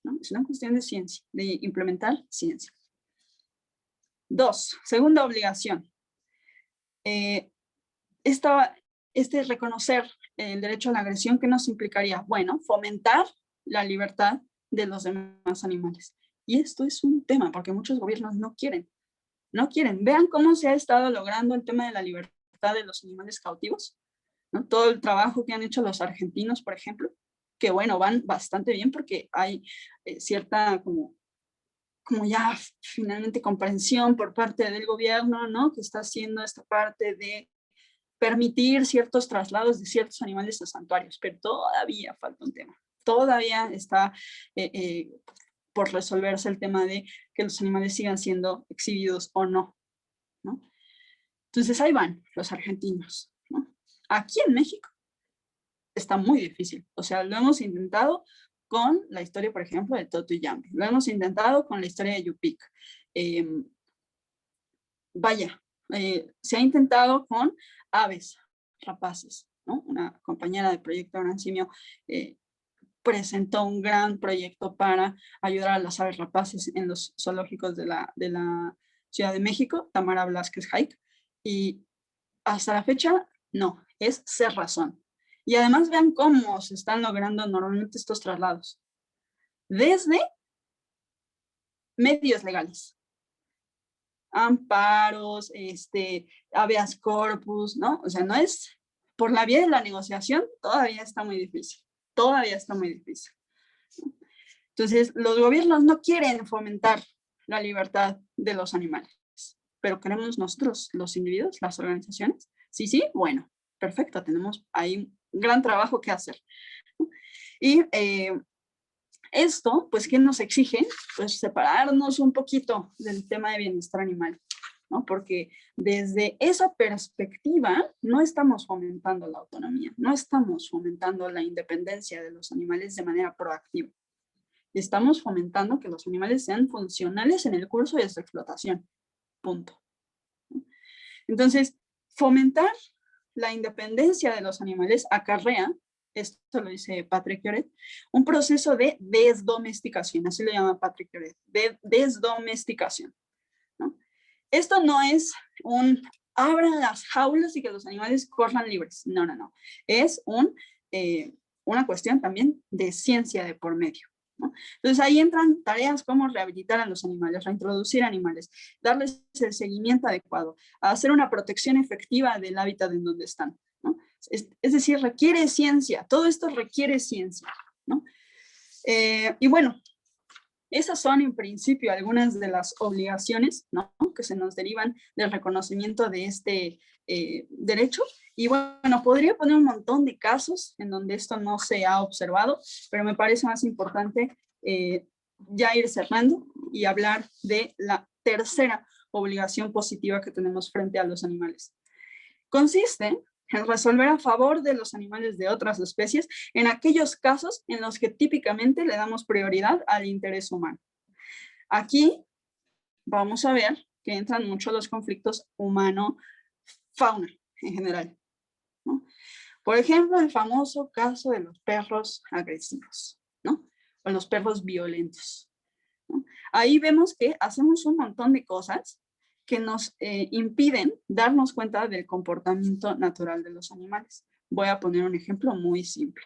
¿no? Es una cuestión de ciencia, de implementar ciencia. 2, segunda obligación. Reconocer el derecho a la agresión, ¿qué nos implicaría? Bueno, fomentar la libertad de los demás animales. Y esto es un tema, porque muchos gobiernos no quieren. Vean cómo se ha estado logrando el tema de la libertad de los animales cautivos, ¿no? Todo el trabajo que han hecho los argentinos, por ejemplo, que bueno, van bastante bien porque hay cierta como ya finalmente comprensión por parte del gobierno, ¿no? Que está haciendo esta parte de permitir ciertos traslados de ciertos animales a santuarios, pero todavía falta un tema. Todavía está por resolverse el tema de que los animales sigan siendo exhibidos o no, ¿no? Entonces ahí van los argentinos, ¿no? Aquí en México está muy difícil. O sea, lo hemos intentado con la historia, por ejemplo, de Totoyami. Lo hemos intentado con la historia de Yupic. Se ha intentado con aves rapaces, ¿no? Una compañera del proyecto Gran Simio presentó un gran proyecto para ayudar a las aves rapaces en los zoológicos de la Ciudad de México, Tamara Blasquez Haik, y hasta la fecha, no, es cerrazón. Y además vean cómo se están logrando normalmente estos traslados. Desde medios legales. Amparos, habeas corpus, ¿no? O sea, no es por la vía de la negociación, todavía está muy difícil. Todavía está muy difícil. Entonces, los gobiernos no quieren fomentar la libertad de los animales, pero queremos nosotros, los individuos, las organizaciones. Sí, bueno, perfecto, tenemos ahí un gran trabajo que hacer. Y esto, pues, ¿qué nos exige? Pues separarnos un poquito del tema de bienestar animal, ¿no? Porque desde esa perspectiva no estamos fomentando la autonomía, no estamos fomentando la independencia de los animales de manera proactiva. Estamos fomentando que los animales sean funcionales en el curso de su explotación. Punto. Entonces, fomentar la independencia de los animales acarrea, esto lo dice Patrick Lloret, un proceso de desdomesticación, así lo llama Patrick Lloret, de desdomesticación, ¿no? Esto no es un abran las jaulas y que los animales corran libres, no. Es una cuestión también de ciencia de por medio, ¿no? Entonces ahí entran tareas como rehabilitar a los animales, reintroducir animales, darles el seguimiento adecuado, hacer una protección efectiva del hábitat en donde están, ¿no? Es decir, requiere ciencia, todo esto requiere ciencia, ¿no? Y bueno, esas son en principio algunas de las obligaciones, ¿no?, que se nos derivan del reconocimiento de este derecho. Y bueno, podría poner un montón de casos en donde esto no se ha observado, pero me parece más importante ya ir cerrando y hablar de la tercera obligación positiva que tenemos frente a los animales. Consiste en resolver a favor de los animales de otras especies en aquellos casos en los que típicamente le damos prioridad al interés humano. Aquí vamos a ver que entran mucho los conflictos humano-fauna en general, ¿no? Por ejemplo, el famoso caso de los perros agresivos, ¿no? O los perros violentos, ¿no? Ahí vemos que hacemos un montón de cosas que nos impiden darnos cuenta del comportamiento natural de los animales. Voy a poner un ejemplo muy simple.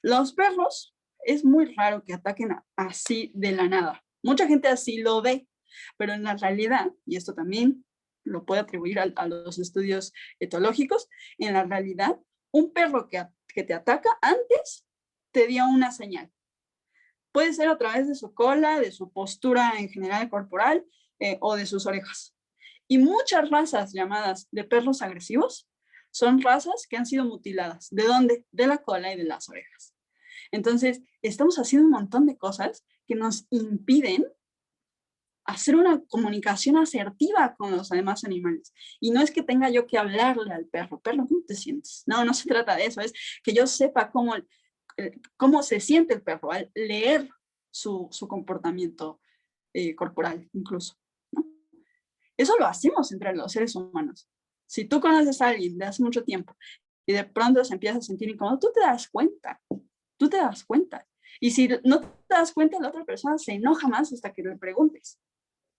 Los perros es muy raro que ataquen así de la nada. Mucha gente así lo ve, pero en la realidad, y esto también lo puedo atribuir a los estudios etológicos, en la realidad, un perro que te ataca antes te dio una señal. Puede ser a través de su cola, de su postura en general corporal o de sus orejas. Y muchas razas llamadas de perros agresivos son razas que han sido mutiladas. ¿De dónde? De la cola y de las orejas. Entonces, estamos haciendo un montón de cosas que nos impiden hacer una comunicación asertiva con los demás animales. Y no es que tenga yo que hablarle al perro, perro, ¿cómo te sientes? No, no se trata de eso, es que yo sepa cómo se siente el perro al leer su comportamiento corporal incluso, ¿no? Eso lo hacemos entre los seres humanos. Si tú conoces a alguien de hace mucho tiempo y de pronto se empieza a sentir incómodo, tú te das cuenta, tú te das cuenta. Y si no te das cuenta, la otra persona se enoja más hasta que le preguntes,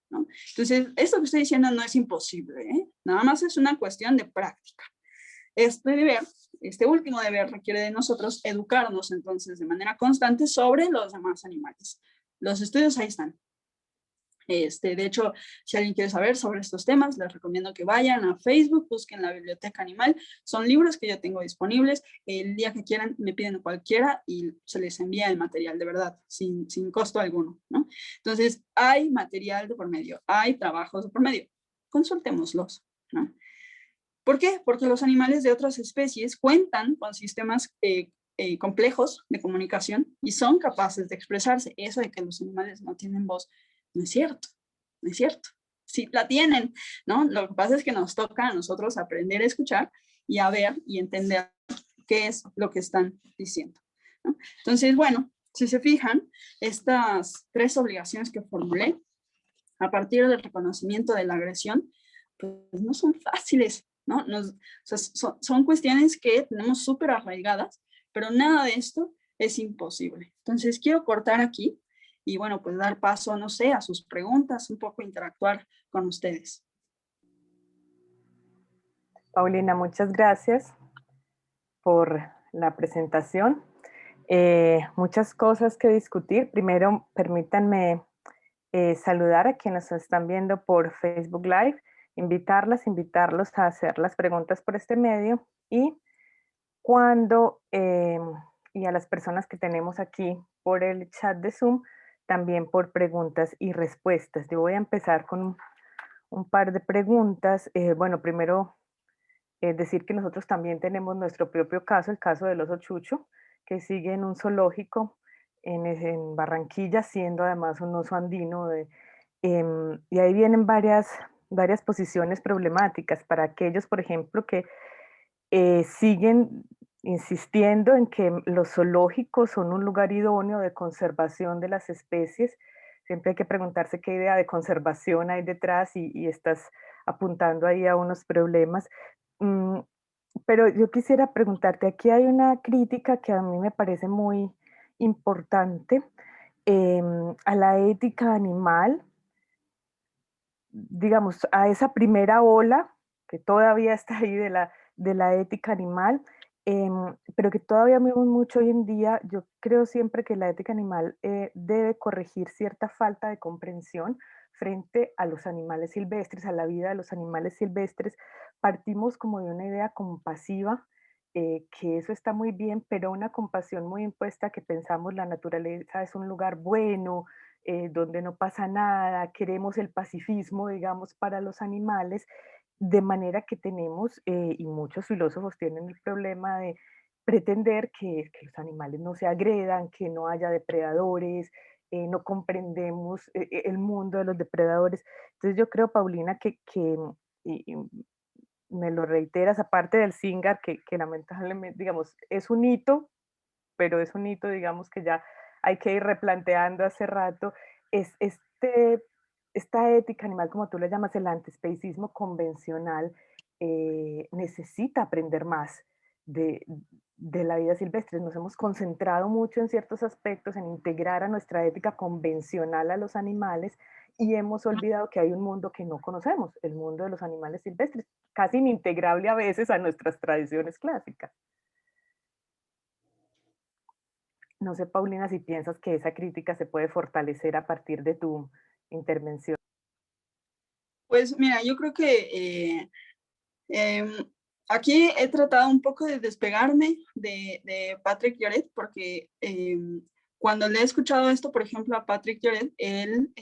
¿no? Entonces, esto que estoy diciendo no es imposible, ¿eh? Nada más es una cuestión de práctica. Este último deber requiere de nosotros educarnos entonces de manera constante sobre los demás animales. Los estudios ahí están. De hecho, si alguien quiere saber sobre estos temas, les recomiendo que vayan a Facebook, busquen la Biblioteca Animal. Son libros que yo tengo disponibles. El día que quieran, me piden cualquiera y se les envía el material, de verdad, sin costo alguno, ¿no? Entonces, hay material de por medio, hay trabajos de por medio. Consultémoslos, ¿no? ¿Por qué? Porque los animales de otras especies cuentan con sistemas complejos de comunicación y son capaces de expresarse. Eso de que los animales no tienen voz, no es cierto, no es cierto. Sí la tienen, ¿no? Lo que pasa es que nos toca a nosotros aprender a escuchar y a ver y entender qué es lo que están diciendo, ¿no? Entonces, bueno, si se fijan, estas 3 obligaciones que formulé a partir del reconocimiento de la agresión, pues no son fáciles, ¿no? O sea, son cuestiones que tenemos súper arraigadas, pero nada de esto es imposible. Entonces, quiero cortar aquí y, bueno, pues dar paso, no sé, a sus preguntas, un poco interactuar con ustedes. Paulina, muchas gracias por la presentación. Muchas cosas que discutir. Primero, permítanme saludar a quienes nos están viendo por Facebook Live, invitarlos a hacer las preguntas por este medio y y a las personas que tenemos aquí por el chat de Zoom, también por preguntas y respuestas. Yo voy a empezar con un par de preguntas. Bueno, primero decir que nosotros también tenemos nuestro propio caso, el caso del oso Chucho, que sigue en un zoológico en Barranquilla, siendo además un oso andino. Y ahí vienen varias posiciones problemáticas para aquellos, por ejemplo, que siguen insistiendo en que los zoológicos son un lugar idóneo de conservación de las especies. Siempre hay que preguntarse qué idea de conservación hay detrás y estás apuntando ahí a unos problemas. Mm, pero yo quisiera preguntarte, aquí hay una crítica que a mí me parece muy importante a la ética animal, digamos, a esa primera ola que todavía está ahí de la ética animal, pero que todavía vemos mucho hoy en día. Yo creo siempre que la ética animal debe corregir cierta falta de comprensión frente a los animales silvestres, a la vida de los animales silvestres. Partimos como de una idea compasiva, que eso está muy bien, pero una compasión muy impuesta que pensamos la naturaleza es un lugar bueno, donde no pasa nada, queremos el pacifismo, digamos, para los animales, de manera que tenemos, y muchos filósofos tienen el problema de pretender que los animales no se agredan, que no haya depredadores, no comprendemos el mundo de los depredadores. Entonces yo creo, Paulina, y me lo reiteras, aparte del SINGAR, que lamentablemente, digamos, es un hito, pero es un hito, digamos, que ya hay que ir replanteando hace rato, es esta ética animal, como tú le llamas, el antiespecismo convencional, necesita aprender más de, de la vida silvestre. Nos hemos concentrado mucho en ciertos aspectos, en integrar a nuestra ética convencional a los animales y hemos olvidado que hay un mundo que no conocemos, el mundo de los animales silvestres, casi inintegrable a veces a nuestras tradiciones clásicas. No sé, Paulina, si piensas que esa crítica se puede fortalecer a partir de tu intervención. Pues mira, yo creo que em, aquí he tratado un poco de despegarme de Patrick Lloret, porque cuando le he escuchado esto, por ejemplo, a Patrick Lloret, él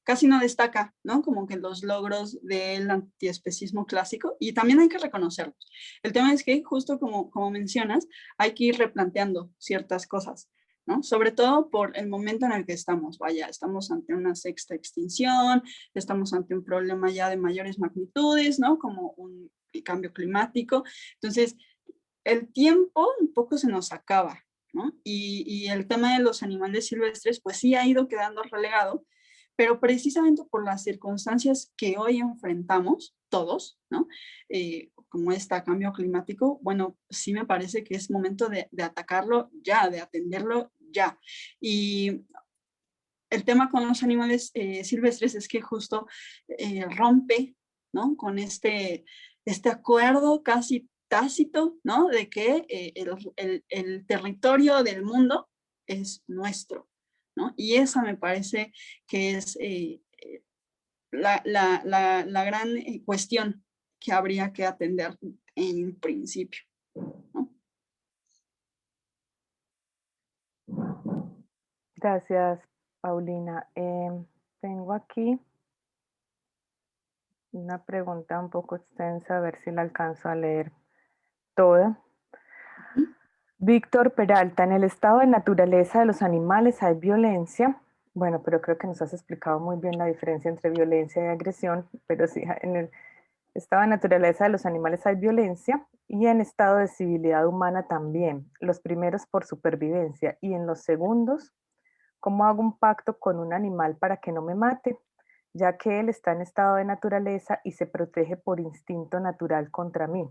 casi no destaca, ¿no? Como que los logros del antiespecismo clásico, y también hay que reconocerlos. El tema es que, justo como mencionas, hay que ir replanteando ciertas cosas, ¿no? Sobre todo por el momento en el que estamos. Vaya, estamos ante una sexta extinción, estamos ante un problema ya de mayores magnitudes, ¿no? Como un cambio climático. Entonces, el tiempo un poco se nos acaba, ¿no? Y el tema de los animales silvestres, pues sí ha ido quedando relegado, pero precisamente por las circunstancias que hoy enfrentamos todos, ¿no? Como este cambio climático, bueno, sí me parece que es momento de atacarlo ya, de atenderlo ya. Y el tema con los animales silvestres es que justo rompe, ¿no? Con este acuerdo casi tácito, ¿no? De que el territorio del mundo es nuestro, ¿no? Y esa me parece que es la gran cuestión que habría que atender en principio, ¿no? Gracias, Paulina. Tengo aquí una pregunta un poco extensa, a ver si la alcanzo a leer toda. Víctor Peralta, en el estado de naturaleza de los animales hay violencia. Bueno, pero creo que nos has explicado muy bien la diferencia entre violencia y agresión, pero sí, en el estado de naturaleza de los animales hay violencia y en estado de civilidad humana también. Los primeros por supervivencia y en los segundos, ¿cómo hago un pacto con un animal para que no me mate? Ya que él está en estado de naturaleza y se protege por instinto natural contra mí.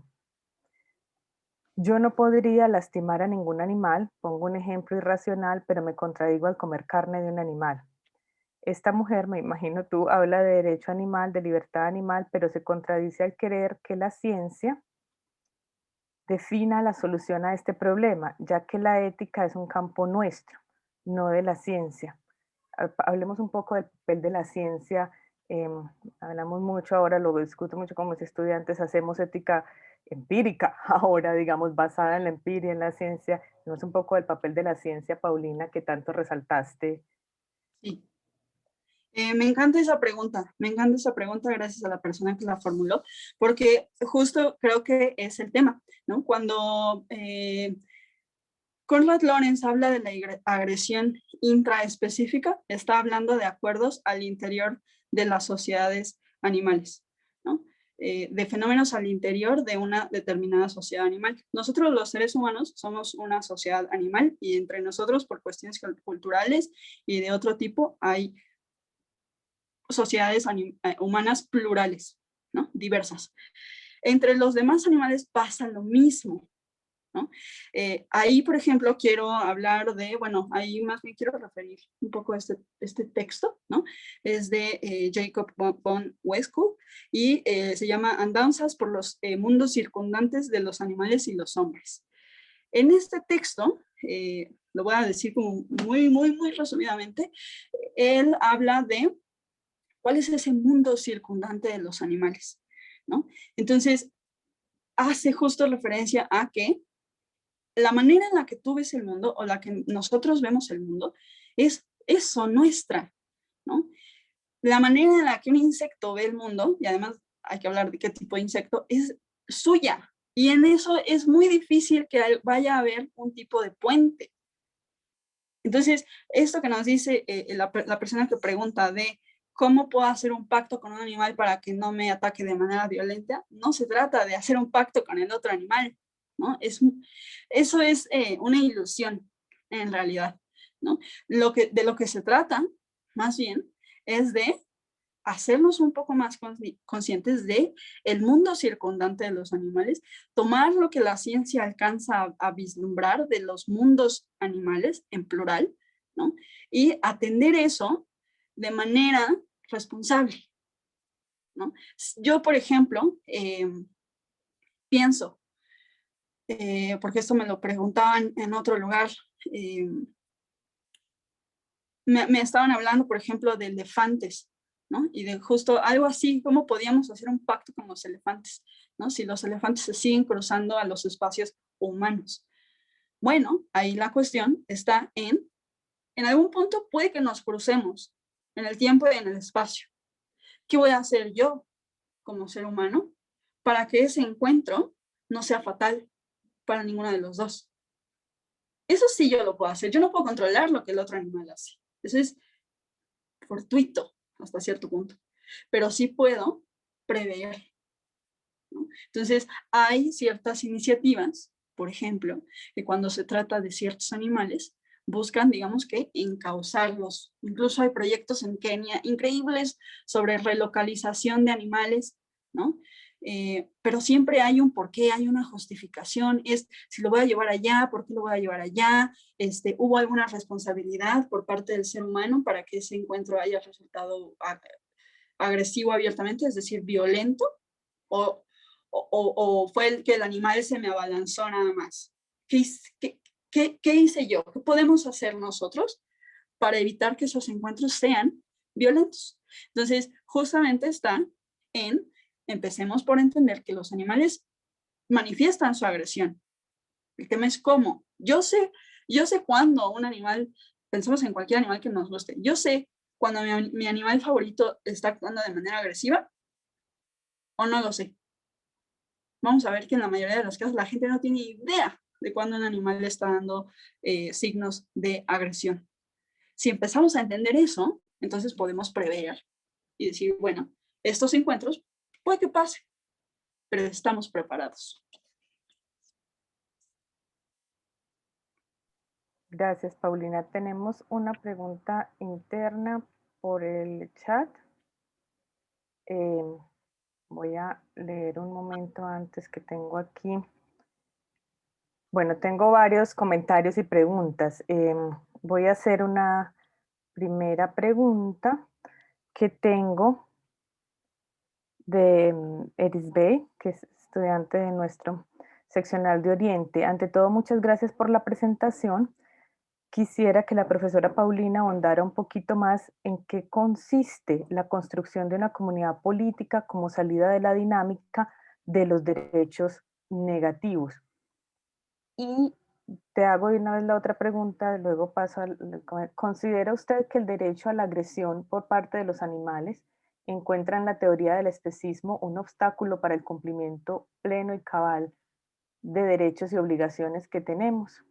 Yo no podría lastimar a ningún animal, pongo un ejemplo irracional, pero me contradigo al comer carne de un animal. Esta mujer, me imagino tú, habla de derecho animal, de libertad animal, pero se contradice al querer que la ciencia defina la solución a este problema, ya que la ética es un campo nuestro, no de la ciencia. Hablemos un poco del papel de la ciencia. Hablamos mucho ahora, lo discuto mucho con mis estudiantes, hacemos ética empírica ahora, digamos, basada en la empiria, en la ciencia. Hablemos un poco del papel de la ciencia, Paulina, que tanto resaltaste. Sí. Me encanta esa pregunta gracias a la persona que la formuló, porque justo creo que es el tema, ¿no? Cuando Konrad Lorenz habla de la agresión intraespecífica, está hablando de acuerdos al interior de las sociedades animales, ¿no? De fenómenos al interior de una determinada sociedad animal. Nosotros los seres humanos somos una sociedad animal y entre nosotros por cuestiones culturales y de otro tipo hay sociedades humanas plurales, ¿no? Diversas. Entre los demás animales pasa lo mismo, ¿no? Ahí, por ejemplo, quiero hablar de, bueno, ahí más bien quiero referir un poco a este texto, ¿no? Es de Jacob von Westphal y se llama Andanzas por los mundos circundantes de los animales y los hombres. En este texto, lo voy a decir como muy resumidamente, él habla de cuál es ese mundo circundante de los animales, ¿no? Entonces, hace justo referencia a que la manera en la que tú ves el mundo o la que nosotros vemos el mundo es eso, nuestra, ¿no? La manera en la que un insecto ve el mundo, y además hay que hablar de qué tipo de insecto, es suya. Y en eso es muy difícil que vaya a haber un tipo de puente. Entonces, esto que nos dice la persona que pregunta de cómo puedo hacer un pacto con un animal para que no me ataque de manera violenta, no se trata de hacer un pacto con el otro animal, ¿no? Eso es una ilusión en realidad, ¿no? De lo que se trata, más bien, es de hacernos un poco más conscientes de el mundo circundante de los animales, tomar lo que la ciencia alcanza a vislumbrar de los mundos animales en plural, ¿no? Y atender eso de manera responsable, ¿no? Yo, por ejemplo, pienso, porque esto me lo preguntaban en otro lugar, me estaban hablando, por ejemplo, de elefantes, ¿no? Y de justo algo así, ¿cómo podíamos hacer un pacto con los elefantes, ¿no? Si los elefantes se siguen cruzando a los espacios humanos. Bueno, ahí la cuestión está en algún punto puede que nos crucemos en el tiempo y en el espacio. ¿Qué voy a hacer yo como ser humano para que ese encuentro no sea fatal para ninguno de los dos? Eso sí yo lo puedo hacer. Yo no puedo controlar lo que el otro animal hace. Eso es fortuito hasta cierto punto. Pero sí puedo prever, ¿no? Entonces, hay ciertas iniciativas, por ejemplo, que cuando se trata de ciertos animales, buscan, digamos que, encauzarlos. Incluso hay proyectos en Kenia increíbles sobre relocalización de animales, ¿no? Pero siempre hay un porqué, hay una justificación, es si lo voy a llevar allá, ¿por qué lo voy a llevar allá? ¿Hubo alguna responsabilidad por parte del ser humano para que ese encuentro haya resultado agresivo abiertamente, es decir, violento? ¿O fue el que el animal se me abalanzó nada más? ¿Qué hice yo? ¿Qué podemos hacer nosotros para evitar que esos encuentros sean violentos? Entonces, justamente está empecemos por entender que los animales manifiestan su agresión. El tema es cómo. Yo sé cuándo un animal, pensemos en cualquier animal que nos guste, yo sé cuando mi animal favorito está actuando de manera agresiva o no lo sé. Vamos a ver que en la mayoría de los casos la gente no tiene idea de cuándo un animal le está dando signos de agresión. Si empezamos a entender eso, entonces podemos prever y decir, bueno, estos encuentros puede que pase, pero estamos preparados. Gracias, Paulina. Tenemos una pregunta interna por el chat. Voy a leer un momento antes que tengo aquí. Bueno, tengo varios comentarios y preguntas. Voy a hacer una primera pregunta que tengo de Erisbey, que es estudiante de nuestro seccional de Oriente. Ante todo, muchas gracias por la presentación. Quisiera que la profesora Paulina ahondara un poquito más en qué consiste la construcción de una comunidad política como salida de la dinámica de los derechos negativos. Y te hago de una vez la otra pregunta, luego paso al... ¿Considera usted que el derecho a la agresión por parte de los animales encuentra en la teoría del especismo un obstáculo para el cumplimiento pleno y cabal de derechos y obligaciones que tenemos?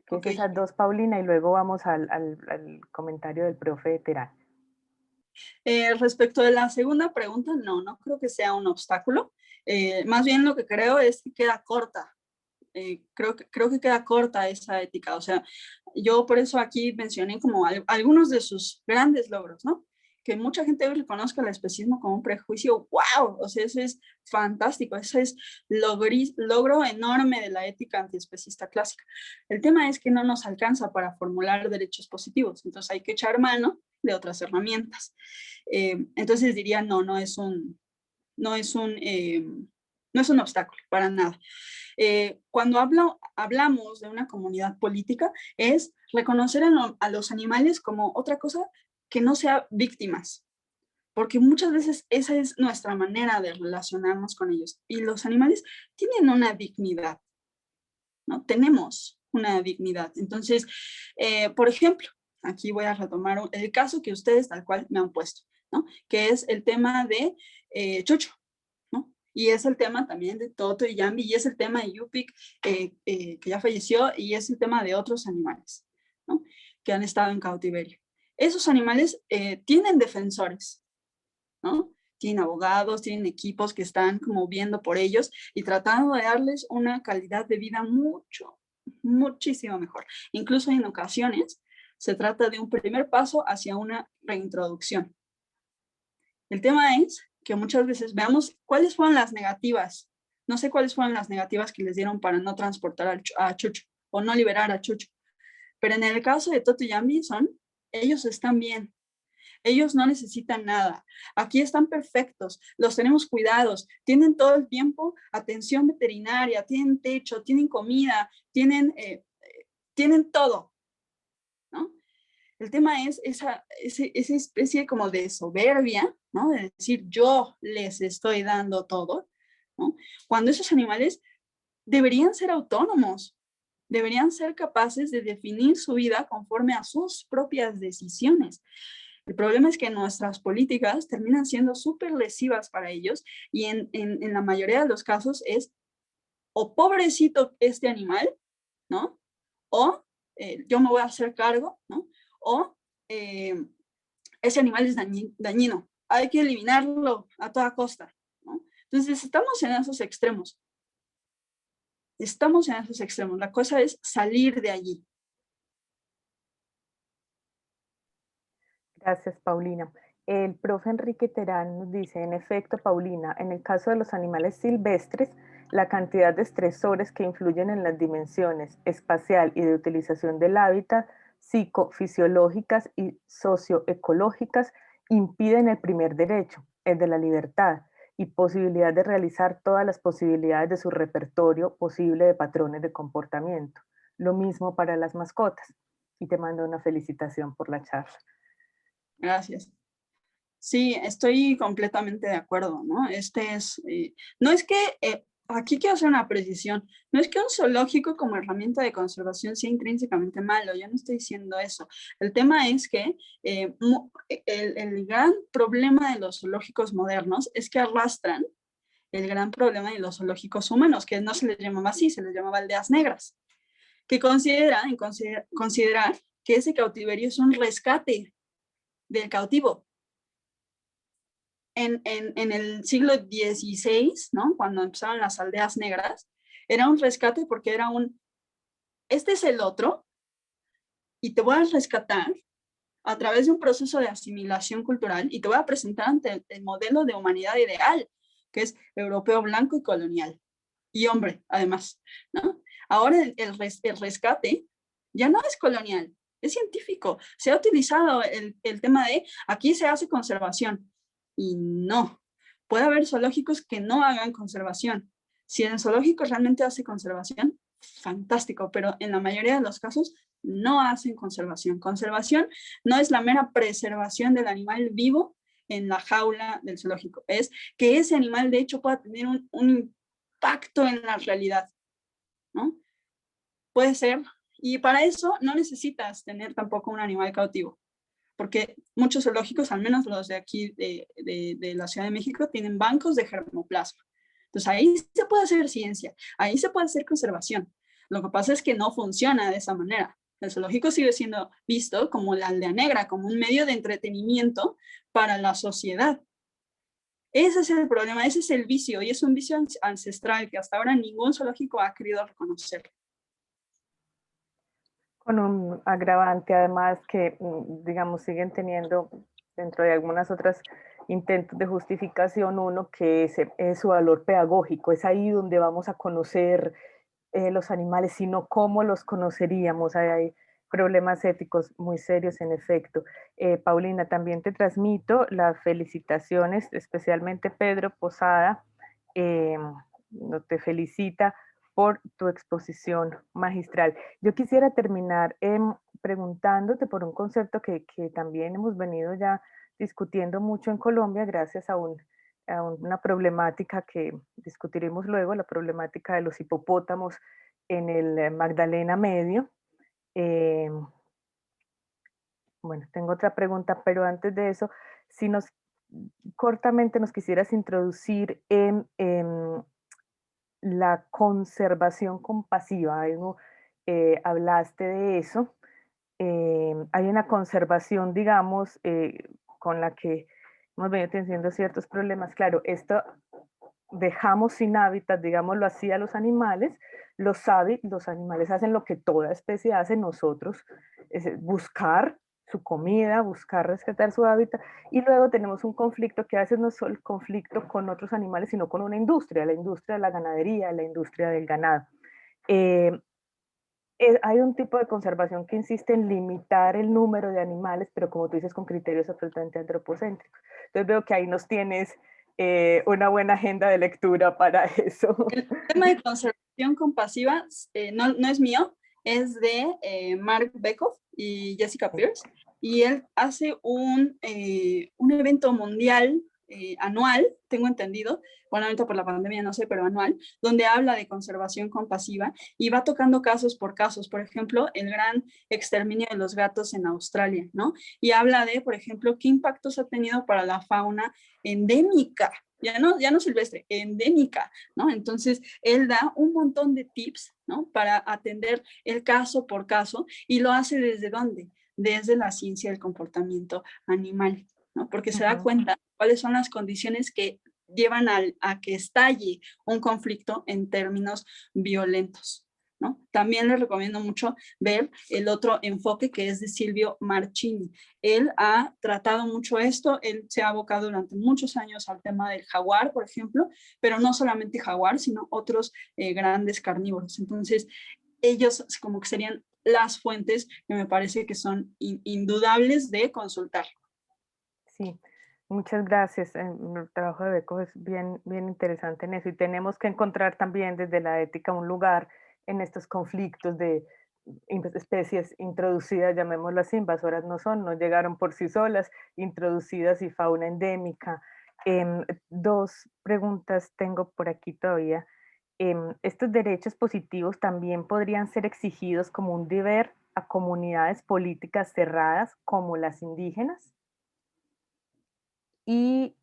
Que Okay. es esas dos, Paulina, y luego vamos al comentario del profe Terán. Respecto de la segunda pregunta, no creo que sea un obstáculo. Más bien lo que creo es que queda corta. Creo que queda corta esa ética. O sea, yo por eso aquí mencioné como algunos de sus grandes logros, ¿no? Que mucha gente hoy reconozca el especismo como un prejuicio, wow, o sea, eso es fantástico, eso es logro enorme de la ética antiespecista clásica. El tema es que no nos alcanza para formular derechos positivos, entonces hay que echar mano de otras herramientas. Entonces diría, no es un obstáculo para nada. Cuando hablamos de una comunidad política, es reconocer a los animales como otra cosa que no sea víctimas, porque muchas veces esa es nuestra manera de relacionarnos con ellos. Y los animales tienen una dignidad, ¿no? Tenemos una dignidad. Entonces, por ejemplo, aquí voy a retomar el caso que ustedes tal cual me han puesto, ¿no? Que es el tema de Chucho, ¿no? Y es el tema también de Toto y Yambi, y es el tema de Yupik, que ya falleció, y es el tema de otros animales, ¿no? Que han estado en cautiverio. Esos animales tienen defensores, ¿no? Tienen abogados, tienen equipos que están como viendo por ellos y tratando de darles una calidad de vida muchísimo mejor. Incluso en ocasiones se trata de un primer paso hacia una reintroducción. El tema es que muchas veces veamos cuáles fueron las negativas. No sé cuáles fueron las negativas que les dieron para no transportar a Chucho o no liberar a Chucho. Pero en el caso de Toto y Yambi ellos están bien. Ellos no necesitan nada. Aquí están perfectos, los tenemos cuidados, tienen todo el tiempo atención veterinaria, tienen techo, tienen comida, tienen tienen todo, ¿no? El tema es esa especie como de soberbia, ¿no? De decir, yo les estoy dando todo, ¿no? Cuando esos animales deberían ser autónomos, deberían ser capaces de definir su vida conforme a sus propias decisiones. El problema es que nuestras políticas terminan siendo súper lesivas para ellos y en la mayoría de los casos es o pobrecito este animal, ¿no? O yo me voy a hacer cargo, ¿no? O ese animal es dañino, hay que eliminarlo a toda costa, ¿no? Entonces estamos en esos extremos. Estamos en esos extremos. La cosa es salir de allí. Gracias, Paulina. El profe Enrique Terán nos dice, en efecto, Paulina, en el caso de los animales silvestres, la cantidad de estresores que influyen en las dimensiones espacial y de utilización del hábitat, psicofisiológicas y socioecológicas, impiden el primer derecho, el de la libertad, y posibilidad de realizar todas las posibilidades de su repertorio posible de patrones de comportamiento. Lo mismo para las mascotas. Y te mando una felicitación por la charla. Gracias. Sí, estoy completamente de acuerdo, ¿no? No es que, aquí quiero hacer una precisión, no es que un zoológico como herramienta de conservación sea intrínsecamente malo, yo no estoy diciendo eso. El tema es que el gran problema de los zoológicos modernos es que arrastran el gran problema de los zoológicos humanos, que no se les llamaba así, se les llamaba aldeas negras, que considerar que ese cautiverio es un rescate del cautivo. En el siglo XVI, ¿no? Cuando empezaron las aldeas negras, era un rescate porque era este es el otro y te voy a rescatar a través de un proceso de asimilación cultural y te voy a presentar ante el modelo de humanidad ideal, que es europeo, blanco y colonial. Y hombre, además, ¿no? Ahora el rescate ya no es colonial, es científico. Se ha utilizado el tema de aquí se hace conservación. Y no, puede haber zoológicos que no hagan conservación. Si el zoológico realmente hace conservación, fantástico, pero en la mayoría de los casos no hacen conservación. Conservación no es la mera preservación del animal vivo en la jaula del zoológico, es que ese animal de hecho pueda tener un impacto en la realidad, ¿no? Puede ser, y para eso no necesitas tener tampoco un animal cautivo, porque muchos zoológicos, al menos los de aquí de la Ciudad de México, tienen bancos de germoplasma. Entonces ahí se puede hacer ciencia, ahí se puede hacer conservación. Lo que pasa es que no funciona de esa manera. El zoológico sigue siendo visto como la aldea negra, como un medio de entretenimiento para la sociedad. Ese es el problema, ese es el vicio, y es un vicio ancestral que hasta ahora ningún zoológico ha querido reconocer. Con un agravante además que, digamos, siguen teniendo dentro de algunas otras intentos de justificación uno que es su valor pedagógico, es ahí donde vamos a conocer los animales, sino cómo los conoceríamos. Hay problemas éticos muy serios en efecto. Paulina, también te transmito las felicitaciones, especialmente Pedro Posada, no te felicita por tu exposición magistral. Yo quisiera terminar preguntándote por un concepto que también hemos venido ya discutiendo mucho en Colombia gracias a una problemática que discutiremos luego, la problemática de los hipopótamos en el Magdalena Medio. Bueno, tengo otra pregunta, pero antes de eso, si cortamente nos quisieras introducir en la conservación compasiva, hablaste de eso. Hay una conservación, digamos, con la que hemos venido teniendo ciertos problemas. Claro, esto dejamos sin hábitat, digámoslo así, a los animales. Los animales hacen lo que toda especie hace, nosotros, es buscar su comida, buscar rescatar su hábitat, y luego tenemos un conflicto que a veces no es solo el conflicto con otros animales, sino con una industria, la industria de la ganadería, la industria del ganado. Eh, hay un tipo de conservación que insiste en limitar el número de animales, pero como tú dices, con criterios absolutamente antropocéntricos. Entonces veo que ahí nos tienes una buena agenda de lectura para eso. El tema de conservación compasiva no es mío, es de Mark Bekoff y Jessica Pierce, y él hace un evento mundial anual, tengo entendido, bueno, ahorita por la pandemia no sé, pero anual, donde habla de conservación compasiva y va tocando casos por casos, por ejemplo, el gran exterminio de los gatos en Australia, ¿no? Y habla de, por ejemplo, qué impactos ha tenido para la fauna endémica, ya no silvestre, endémica, ¿no? Entonces, él da un montón de tips, ¿no? Para atender el caso por caso, y lo hace ¿desde dónde? Desde la ciencia del comportamiento animal, ¿no? Porque se da cuenta cuáles son las condiciones que llevan a que estalle un conflicto en términos violentos, ¿no? También les recomiendo mucho ver el otro enfoque, que es de Silvio Marchini. Él ha tratado mucho esto, él se ha abocado durante muchos años al tema del jaguar, por ejemplo, pero no solamente jaguar, sino otros grandes carnívoros. Entonces, ellos como que serían las fuentes que me parece que son indudables de consultar. Sí, muchas gracias. El trabajo de Beco es bien, bien interesante en eso, y tenemos que encontrar también desde la ética un lugar en estos conflictos de especies introducidas, llamémoslo así, invasoras no son, no llegaron por sí solas, introducidas y fauna endémica. Dos preguntas tengo por aquí todavía. ¿Estos derechos positivos también podrían ser exigidos como un deber a comunidades políticas cerradas como las indígenas? Y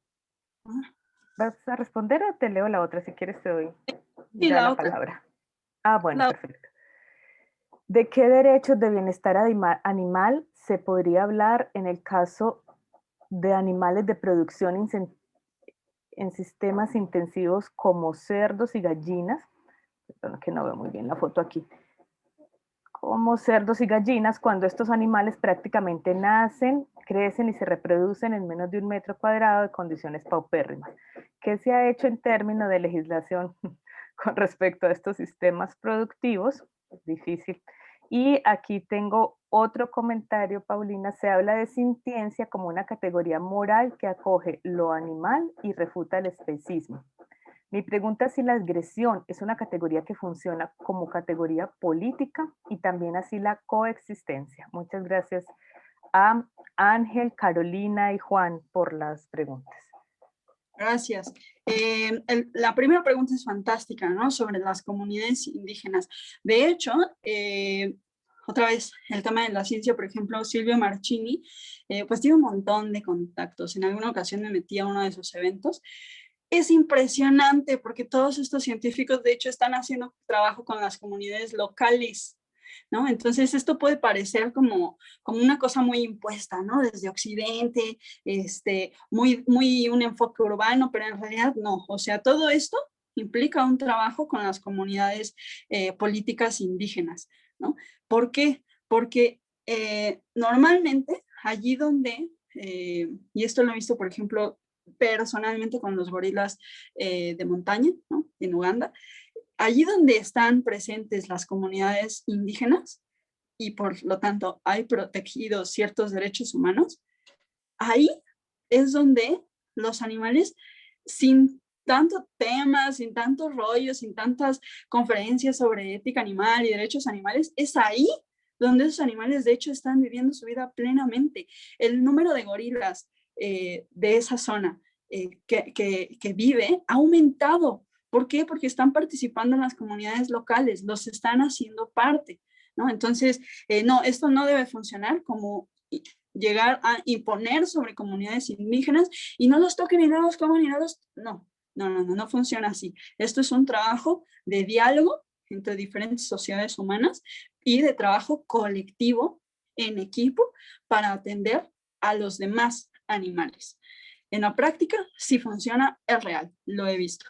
¿vas a responder o te leo la otra? Si quieres te doy Y ya la la otra, palabra. Ah, bueno, la, perfecto. ¿De qué derechos de bienestar animal se podría hablar en el caso de animales de producción en sistemas intensivos como cerdos y gallinas? Perdón, que no veo muy bien la foto aquí. Como cerdos y gallinas, cuando estos animales prácticamente nacen, crecen y se reproducen en menos de 1 metro cuadrado de condiciones paupérrimas. ¿Qué se ha hecho en términos de legislación con respecto a estos sistemas productivos? Es difícil. Y aquí tengo otro comentario, Paulina. Se habla de sintiencia como una categoría moral que acoge lo animal y refuta el especismo. Mi pregunta es si la agresión es una categoría que funciona como categoría política y también así la coexistencia. Muchas gracias a Ángel, Carolina y Juan por las preguntas. Gracias. La primera pregunta es fantástica, ¿no? Sobre las comunidades indígenas. De hecho, otra vez, el tema de la ciencia, por ejemplo, Silvio Marchini, pues tiene un montón de contactos. En alguna ocasión me metí a uno de sus eventos. Es impresionante porque todos estos científicos, de hecho, están haciendo trabajo con las comunidades locales, ¿no? Entonces, esto puede parecer como una cosa muy impuesta, ¿no? Desde Occidente, muy un enfoque urbano, pero en realidad no. O sea, todo esto implica un trabajo con las comunidades políticas indígenas, ¿no? ¿Por qué? Porque normalmente allí donde, y esto lo he visto, por ejemplo, personalmente con los gorilas de montaña, ¿no? En Uganda, allí donde están presentes las comunidades indígenas y por lo tanto hay protegidos ciertos derechos humanos, ahí es donde los animales, sin tanto tema, sin tantos rollos, sin tantas conferencias sobre ética animal y derechos animales, es ahí donde esos animales de hecho están viviendo su vida plenamente. El número de gorilas de esa zona que vive ha aumentado. ¿Por qué? Porque están participando en las comunidades locales, los están haciendo parte, ¿no? Entonces, no, esto no debe funcionar como llegar a imponer sobre comunidades indígenas y no los toquen y no los coman y no los... No funciona así. Esto es un trabajo de diálogo entre diferentes sociedades humanas y de trabajo colectivo en equipo para atender a los demás animales. En la práctica, sí funciona, es real, lo he visto.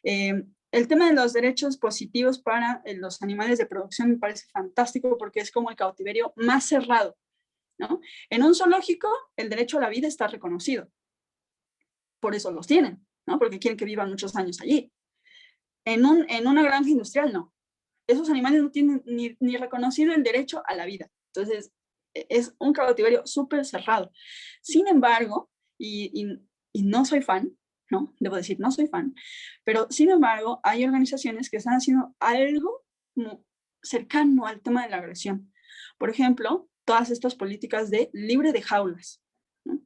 El tema de los derechos positivos para los animales de producción me parece fantástico porque es como el cautiverio más cerrado, ¿no? En un zoológico, el derecho a la vida está reconocido. Por eso los tienen, ¿no? Porque quieren que vivan muchos años allí. En una granja industrial, no. Esos animales no tienen ni reconocido el derecho a la vida. Entonces, es un cautiverio súper cerrado. Sin embargo, y no soy fan, ¿no? Debo decir, no soy fan, pero sin embargo, hay organizaciones que están haciendo algo cercano al tema de la agresión. Por ejemplo, todas estas políticas de libre de jaulas, ¿no?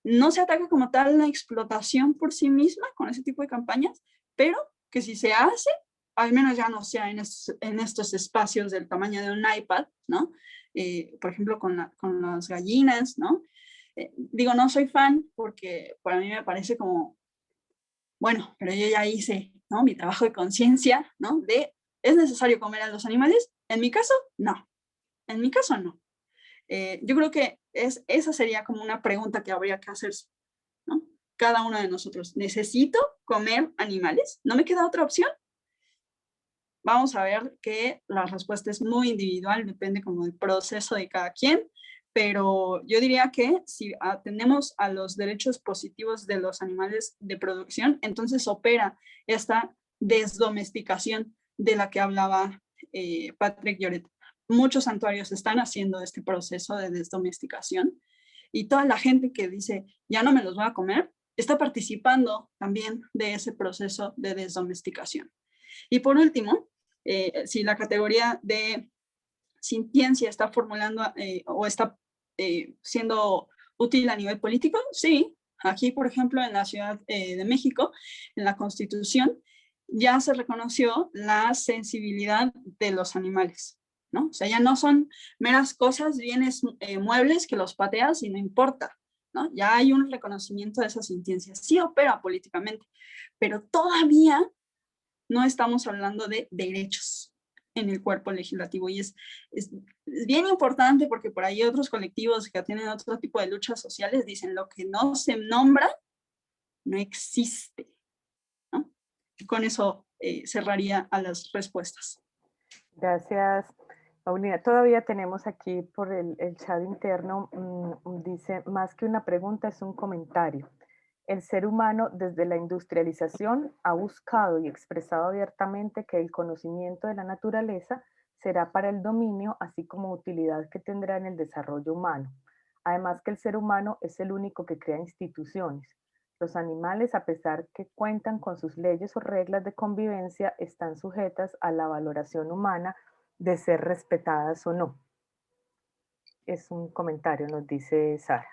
No se ataca como tal la explotación por sí misma con ese tipo de campañas, pero que si se hace, al menos ya no sea en estos espacios del tamaño de un iPad, ¿no? Por ejemplo, con las gallinas, ¿no? Digo, no soy fan porque para mí me parece como, bueno, pero yo ya hice, ¿no?, mi trabajo de conciencia, ¿no? De, ¿es necesario comer a los animales? En mi caso, no. En mi caso, no. Yo creo que esa sería como una pregunta que habría que hacerse, ¿no? Cada uno de nosotros, ¿necesito comer animales? ¿No me queda otra opción? Vamos a ver que la respuesta es muy individual, depende como del proceso de cada quien, pero yo diría que si atendemos a los derechos positivos de los animales de producción, entonces opera esta desdomesticación de la que hablaba Patrick Lloret. Muchos santuarios están haciendo este proceso de desdomesticación y toda la gente que dice, ya no me los voy a comer, está participando también de ese proceso de desdomesticación. Y por último, si la categoría de sintiencia está formulando o está siendo útil a nivel político, sí. Aquí, por ejemplo, en la Ciudad de México, en la Constitución, ya se reconoció la sensibilidad de los animales, ¿no? O sea, ya no son meras cosas, bienes muebles que los pateas y no importa, ¿no? Ya hay un reconocimiento de esa sintiencia. Sí opera políticamente, pero todavía no estamos hablando de derechos en el cuerpo legislativo y es bien importante porque por ahí otros colectivos que tienen otro tipo de luchas sociales dicen lo que no se nombra no existe, ¿no? Y con eso cerraría a las respuestas. Gracias, Paulina. Todavía tenemos aquí por el chat interno, dice, más que una pregunta, es un comentario. El ser humano desde la industrialización ha buscado y expresado abiertamente que el conocimiento de la naturaleza será para el dominio, así como utilidad que tendrá en el desarrollo humano. Además que el ser humano es el único que crea instituciones. Los animales, a pesar que cuentan con sus leyes o reglas de convivencia, están sujetas a la valoración humana de ser respetadas o no. Es un comentario, nos dice Sara.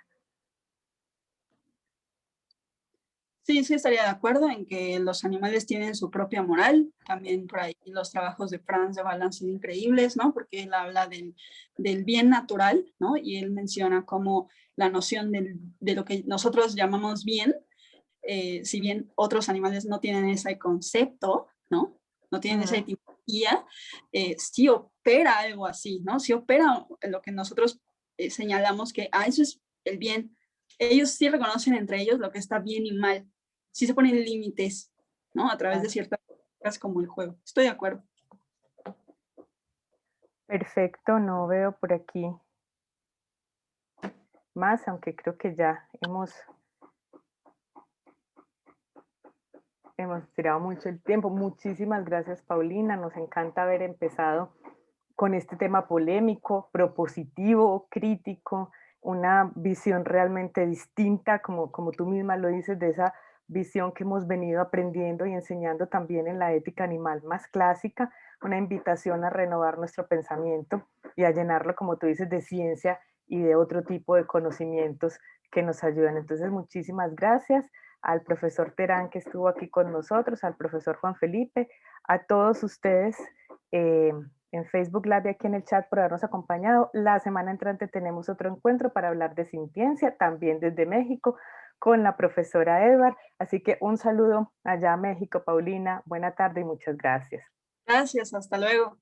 Sí, sí estaría de acuerdo en que los animales tienen su propia moral. También por ahí los trabajos de Franz de Waal han sido increíbles, ¿no? Porque él habla del bien natural, ¿no? Y él menciona como la noción de lo que nosotros llamamos bien, si bien otros animales no tienen ese concepto, ¿no? No tienen esa etimología, sí opera algo así, ¿no? Sí opera lo que nosotros señalamos que, eso es el bien. Ellos sí reconocen entre ellos lo que está bien y mal. Sí se ponen límites, ¿no? A través de ciertas cosas como el juego. Estoy de acuerdo. Perfecto, no veo por aquí más, aunque creo que ya hemos tirado mucho el tiempo. Muchísimas gracias, Paulina. Nos encanta haber empezado con este tema polémico, propositivo, crítico, una visión realmente distinta, como tú misma lo dices, de esa visión que hemos venido aprendiendo y enseñando también en la ética animal más clásica, una invitación a renovar nuestro pensamiento y a llenarlo, como tú dices, de ciencia y de otro tipo de conocimientos que nos ayudan. Entonces, muchísimas gracias al profesor Terán que estuvo aquí con nosotros, al profesor Juan Felipe, a todos ustedes en Facebook Live y aquí en el chat por habernos acompañado. La semana entrante tenemos otro encuentro para hablar de sintiencia, también desde México, con la profesora Edward. Así que un saludo allá a México, Paulina. Buena tarde y muchas gracias. Gracias, hasta luego.